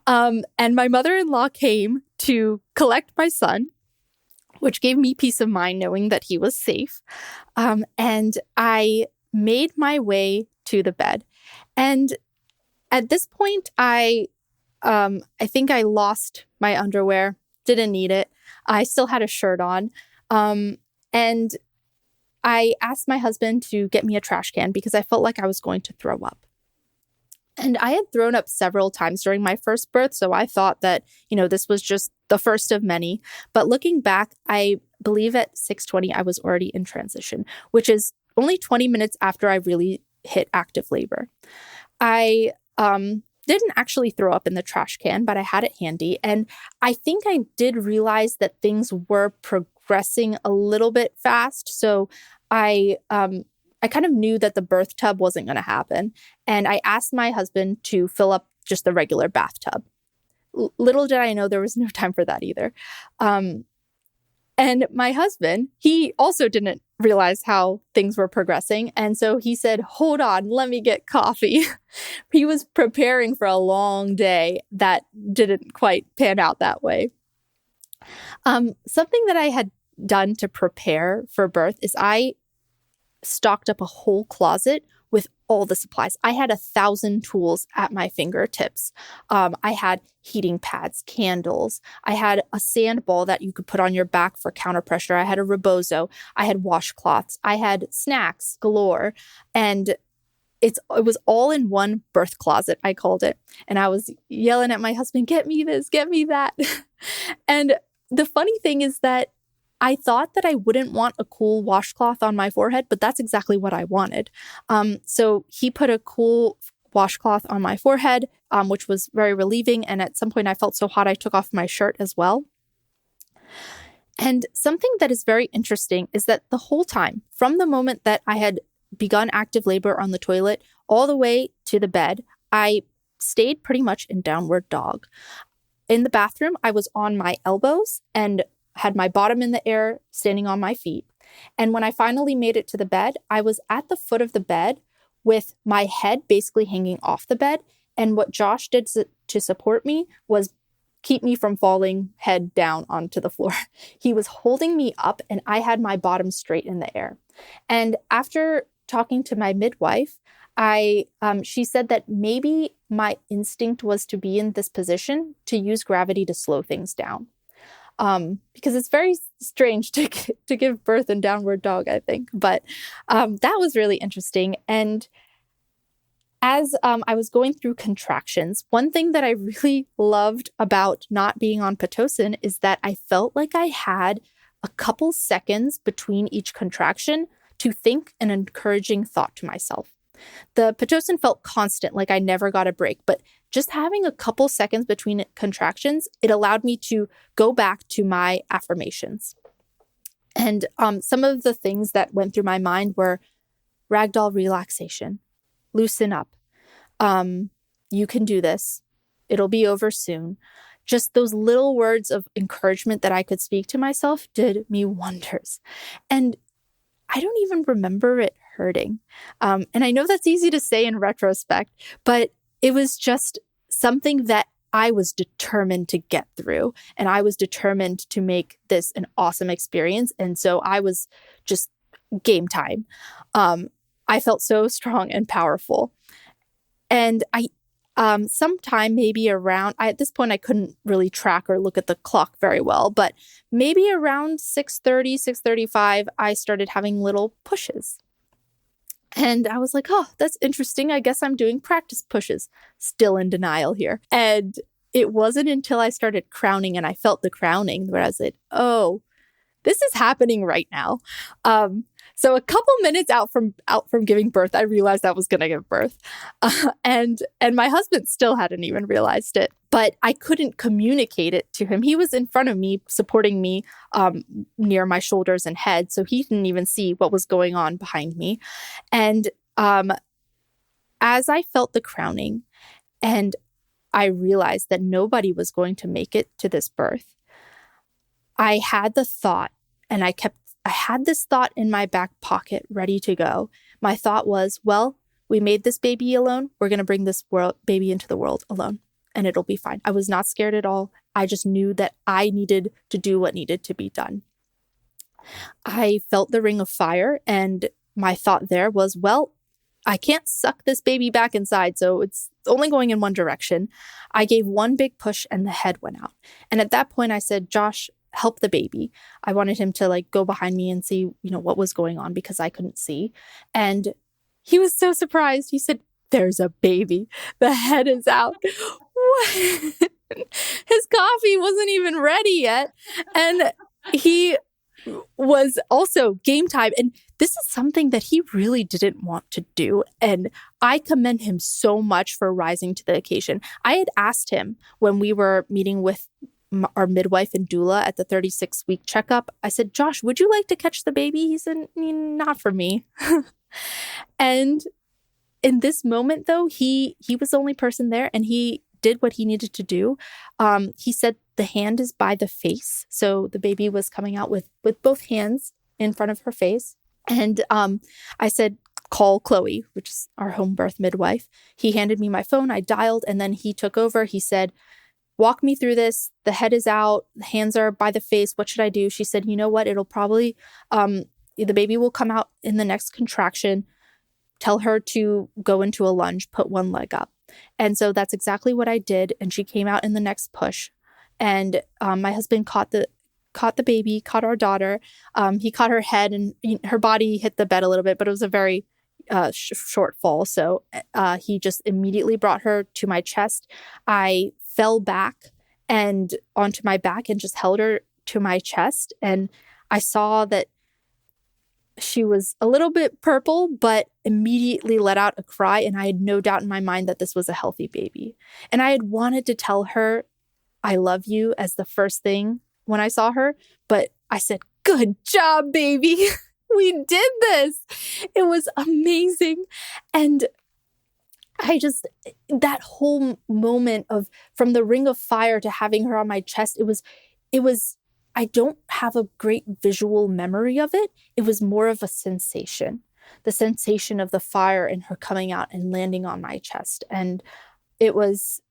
And my mother-in-law came to collect my son, which gave me peace of mind knowing that he was safe. And I made my way to the bed. And at this point, I think I lost my underwear, didn't need it. I still had a shirt on. And I asked my husband to get me a trash can because I felt like I was going to throw up. And I had thrown up several times during my first birth, so I thought that, this was just the first of many. But looking back, I believe at 6:20, I was already in transition, which is only 20 minutes after I really hit active labor. I didn't actually throw up in the trash can, but I had it handy. And I think I did realize that things were progressing a little bit fast. So I kind of knew that the birth tub wasn't going to happen. And I asked my husband to fill up just the regular bathtub. Little did I know there was no time for that either. And my husband, he also didn't realize how things were progressing. And so he said, hold on, let me get coffee. He was preparing for a long day that didn't quite pan out that way. Something that I had done to prepare for birth is I stocked up a whole closet with all the supplies. I had 1,000 tools at my fingertips. I had heating pads, candles. I had a sand ball that you could put on your back for counter pressure. I had a rebozo. I had washcloths. I had snacks galore. And it was all in one birth closet, I called it. And I was yelling at my husband, get me this, get me that. And the funny thing is that I thought that I wouldn't want a cool washcloth on my forehead, but that's exactly what I wanted. So he put a cool washcloth on my forehead, which was very relieving. And at some point I felt so hot, I took off my shirt as well. And something that is very interesting is that the whole time, from the moment that I had begun active labor on the toilet all the way to the bed, I stayed pretty much in downward dog. In the bathroom, I was on my elbows and had my bottom in the air, standing on my feet. And when I finally made it to the bed, I was at the foot of the bed with my head basically hanging off the bed. And what Josh did to support me was keep me from falling head down onto the floor. He was holding me up and I had my bottom straight in the air. And after talking to my midwife, she said that maybe my instinct was to be in this position to use gravity to slow things down. Because it's very strange to give birth in downward dog, I think. But that was really interesting. And as I was going through contractions, one thing that I really loved about not being on Pitocin is that I felt like I had a couple seconds between each contraction to think an encouraging thought to myself. The Pitocin felt constant, like I never got a break, but just having a couple seconds between contractions, it allowed me to go back to my affirmations. And some of the things that went through my mind were ragdoll relaxation, loosen up, you can do this, it'll be over soon. Just those little words of encouragement that I could speak to myself did me wonders. And I don't even remember it hurting. And I know that's easy to say in retrospect, but it was just something that I was determined to get through. And I was determined to make this an awesome experience. And so I was just game time. I felt so strong and powerful. And sometime maybe around, at this point, I couldn't really track or look at the clock very well, but maybe around 6:30, 6:35, I started having little pushes. And I was like, oh, that's interesting. I guess I'm doing practice pushes. Still in denial here. And it wasn't until I started crowning and I felt the crowning where I said, oh, this is happening right now. So a couple minutes out from giving birth, I realized I was going to give birth. And my husband still hadn't even realized it, but I couldn't communicate it to him. He was in front of me, supporting me near my shoulders and head. So he didn't even see what was going on behind me. And as I felt the crowning and I realized that nobody was going to make it to this birth, I had the thought, and I had this thought in my back pocket ready to go. My thought was, well, we made this baby alone. We're going to bring this baby into the world alone, and it'll be fine. I was not scared at all. I just knew that I needed to do what needed to be done. I felt the ring of fire, and my thought there was, well, I can't suck this baby back inside, so it's only going in one direction. I gave one big push, and the head went out. And at that point, I said, Josh, help the baby. I wanted him to go behind me and see, what was going on because I couldn't see. And he was so surprised. He said, there's a baby. The head is out. His coffee wasn't even ready yet. And he was also game time. And this is something that he really didn't want to do. And I commend him so much for rising to the occasion. I had asked him when we were meeting with our midwife and doula at the 36-week checkup, I said, Josh, would you like to catch the baby? He said, not for me. And in this moment, though, he was the only person there and he did what he needed to do. He said the hand is by the face. So the baby was coming out with both hands in front of her face. And I said, call Chloe, which is our home birth midwife. He handed me my phone. I dialed and then he took over. He said, walk me through this. The head is out. The hands are by the face. What should I do? She said, you know what? It'll probably, the baby will come out in the next contraction. tell her to go into a lunge, put one leg up. And so that's exactly what I did. And she came out in the next push. And my husband caught the baby, caught our daughter. He caught her head, and her body hit the bed a little bit, but it was a very short fall. So he just immediately brought her to my chest. I fell back and onto my back and just held her to my chest. And I saw that she was a little bit purple, but immediately let out a cry. And I had no doubt in my mind that this was a healthy baby. And I had wanted to tell her, I love you, as the first thing when I saw her. But I said, good job, baby. We did this. It was amazing. And that whole moment of from the ring of fire to having her on my chest, it was, I don't have a great visual memory of it. It was more of a sensation, the sensation of the fire and her coming out and landing on my chest. And it was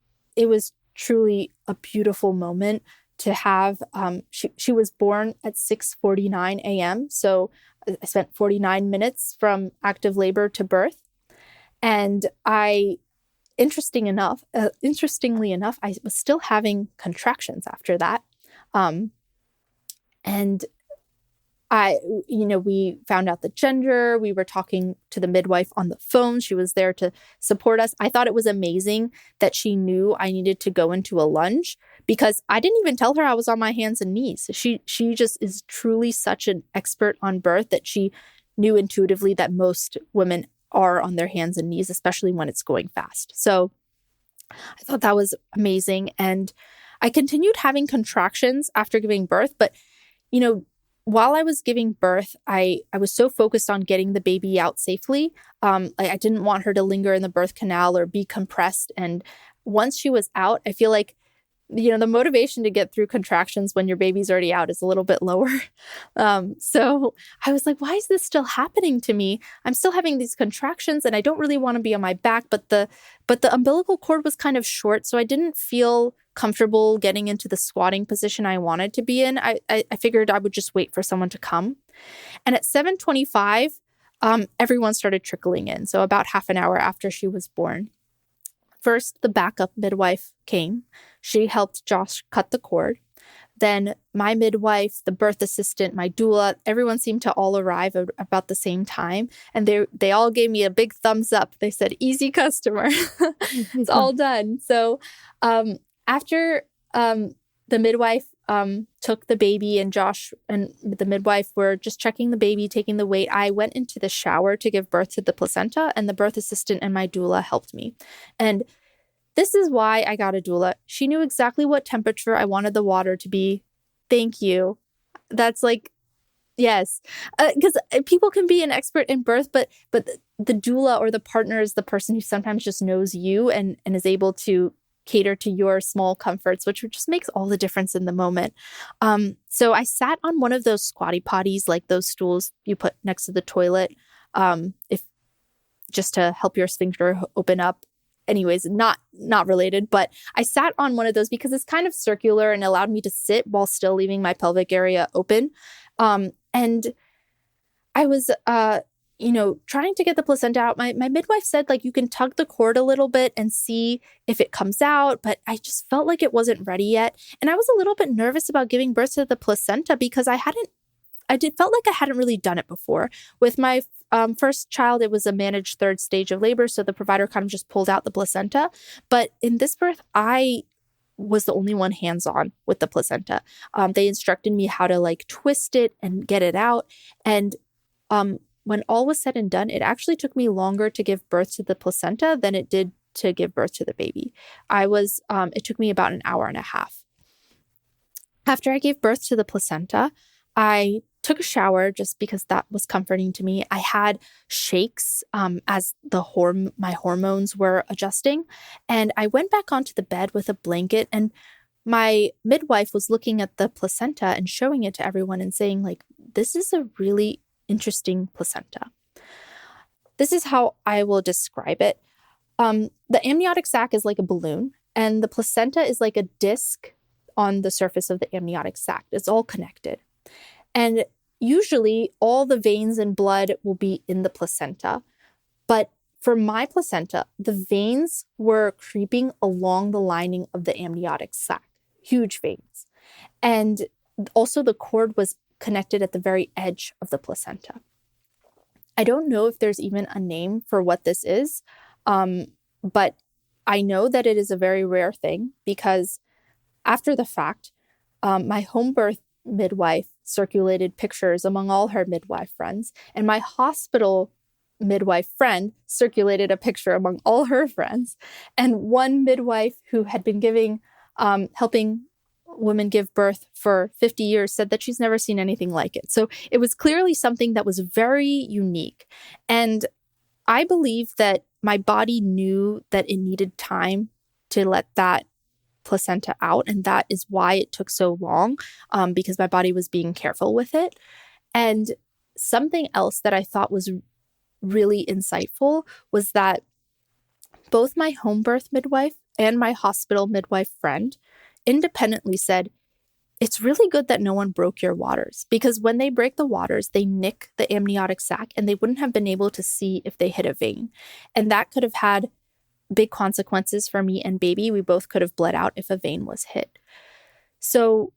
truly a beautiful moment to have. She was born at 6:49 a.m. So I spent 49 minutes from active labor to birth. And interestingly enough, I was still having contractions after that. And we found out the gender. We were talking to the midwife on the phone. She was there to support us. I thought it was amazing that she knew I needed to go into a lunge because I didn't even tell her I was on my hands and knees. She just is truly such an expert on birth that she knew intuitively that most women are on their hands and knees, especially when it's going fast. So I thought that was amazing. And I continued having contractions after giving birth. But, while I was giving birth, I was so focused on getting the baby out safely. I didn't want her to linger in the birth canal or be compressed. And once she was out, I feel like the motivation to get through contractions when your baby's already out is a little bit lower. So I was like, why is this still happening to me? I'm still having these contractions and I don't really want to be on my back, but the umbilical cord was kind of short. So I didn't feel comfortable getting into the squatting position I wanted to be in. I figured I would just wait for someone to come. And at 7:25, everyone started trickling in. So about half an hour after she was born. First, the backup midwife came. She helped Josh cut the cord. Then my midwife, the birth assistant, my doula, everyone seemed to all arrive at about the same time. And they all gave me a big thumbs up. They said, easy customer. It's all done. So after the midwife took the baby and Josh and the midwife were just checking the baby, taking the weight, I went into the shower to give birth to the placenta, and the birth assistant and my doula helped me. And this is why I got a doula. She knew exactly what temperature I wanted the water to be. Thank you. That's yes. Because people can be an expert in birth, but the doula or the partner is the person who sometimes just knows you and is able to cater to your small comforts, which just makes all the difference in the moment. So I sat on one of those squatty potties, like those stools you put next to the toilet, if just to help your sphincter open up. Anyways, not related, but I sat on one of those because it's kind of circular and allowed me to sit while still leaving my pelvic area open. And I was trying to get the placenta out. My midwife said, you can tug the cord a little bit and see if it comes out, but I just felt like it wasn't ready yet. And I was a little bit nervous about giving birth to the placenta because felt like I hadn't really done it before. With my first child, it was a managed third stage of labor, so the provider kind of just pulled out the placenta. But in this birth, I was the only one hands-on with the placenta. They instructed me how to twist it and get it out. And when all was said and done, it actually took me longer to give birth to the placenta than it did to give birth to the baby. It took me about an hour and a half. After I gave birth to the placenta, I took a shower just because that was comforting to me. I had shakes as my hormones were adjusting. And I went back onto the bed with a blanket, and my midwife was looking at the placenta and showing it to everyone and saying, this is a really interesting placenta. This is how I will describe it. The amniotic sac is like a balloon, and the placenta is like a disc on the surface of the amniotic sac. It's all connected. And usually all the veins and blood will be in the placenta. But for my placenta, the veins were creeping along the lining of the amniotic sac, huge veins. And also the cord was connected at the very edge of the placenta. I don't know if there's even a name for what this is, but I know that it is a very rare thing because after the fact, my home birth midwife circulated pictures among all her midwife friends, and my hospital midwife friend circulated a picture among all her friends. And one midwife who had been helping women give birth for 50 years said that she's never seen anything like it. So it was clearly something that was very unique. And I believe that my body knew that it needed time to let that placenta out. And that is why it took so long, because my body was being careful with it. And something else that I thought was really insightful was that both my home birth midwife and my hospital midwife friend independently said, it's really good that no one broke your waters, because when they break the waters, they nick the amniotic sac and they wouldn't have been able to see if they hit a vein. And that could have had big consequences for me and baby. We both could have bled out if a vein was hit. So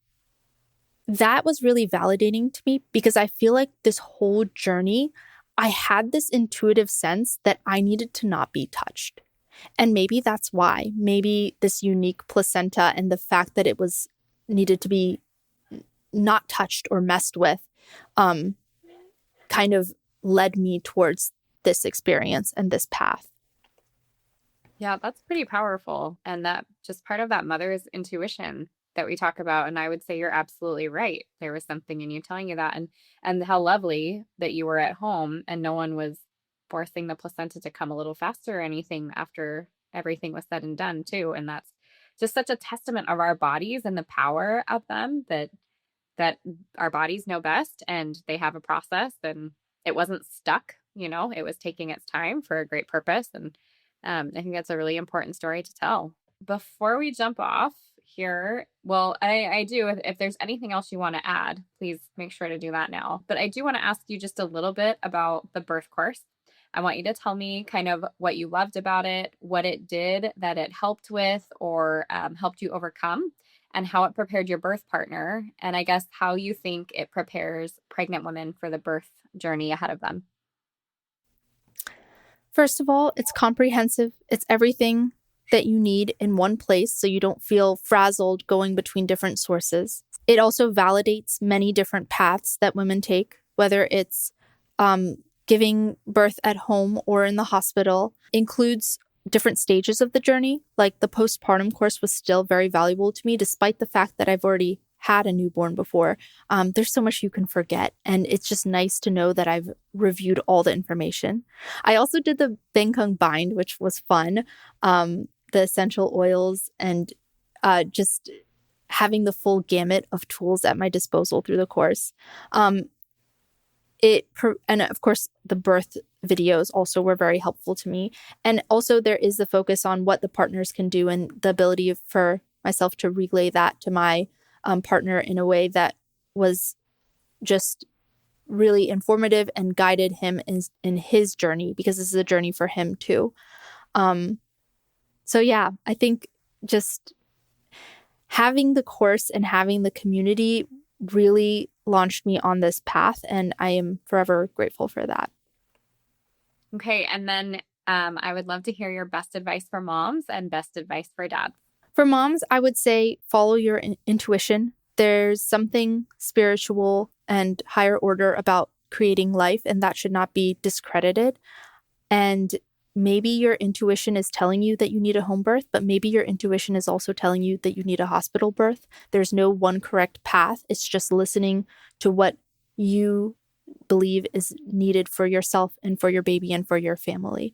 that was really validating to me, because I feel like this whole journey, I had this intuitive sense that I needed to not be touched. And maybe that's why. Maybe this unique placenta and the fact that it was needed to be not touched or messed with kind of led me towards this experience and this path. Yeah, that's pretty powerful. And that just part of that mother's intuition that we talk about. And I would say you're absolutely right. There was something in you telling you that. And how lovely that you were at home and no one was forcing the placenta to come a little faster or anything after everything was said and done too. And that's just such a testament of our bodies and the power of them, that our bodies know best and they have a process, and it wasn't stuck, it was taking its time for a great purpose. And I think that's a really important story to tell. Before we jump off here, well, I do, if there's anything else you want to add, please make sure to do that now. But I do want to ask you just a little bit about the birth course. I want you to tell me kind of what you loved about it, what it did that it helped with or helped you overcome, and how it prepared your birth partner, and I guess how you think it prepares pregnant women for the birth journey ahead of them. First of all, it's comprehensive. It's everything that you need in one place so you don't feel frazzled going between different sources. It also validates many different paths that women take, whether it's giving birth at home or in the hospital, includes different stages of the journey. Like the postpartum course was still very valuable to me, despite the fact that I've already had a newborn before. There's so much you can forget. And it's just nice to know that I've reviewed all the information. I also did the Bengkung bind, which was fun. The essential oils and just having the full gamut of tools at my disposal through the course. And of course, the birth videos also were very helpful to me. And also there is the focus on what the partners can do and the ability for myself to relay that to my partner in a way that was just really informative and guided him in his journey, because this is a journey for him too. So yeah, I think just having the course and having the community really launched me on this path, and I am forever grateful for that. Okay, and then I would love to hear your best advice for moms and best advice for dads. For moms, I would say follow your intuition. There's something spiritual and higher order about creating life, and that should not be discredited. And maybe your intuition is telling you that you need a home birth, but maybe your intuition is also telling you that you need a hospital birth. There's no one correct path. It's just listening to what you believe is needed for yourself and for your baby and for your family,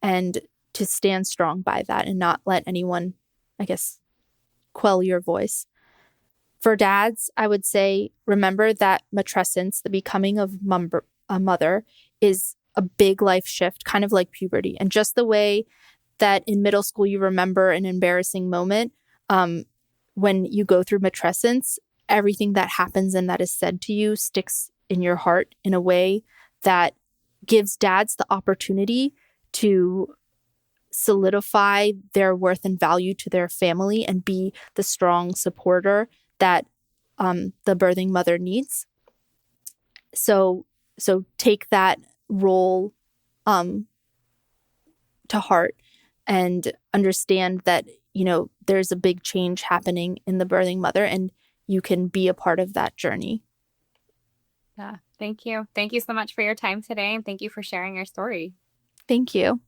and to stand strong by that and not let anyone, I guess, quell your voice. For dads, I would say, remember that matrescence, the becoming of a mother, is a big life shift, kind of like puberty. And just the way that in middle school you remember an embarrassing moment, when you go through matrescence, everything that happens and that is said to you sticks in your heart in a way that gives dads the opportunity to solidify their worth and value to their family and be the strong supporter that the birthing mother needs. So take that role to heart and understand that, there's a big change happening in the birthing mother, and you can be a part of that journey. Yeah. Thank you. Thank you so much for your time today. And thank you for sharing your story. Thank you.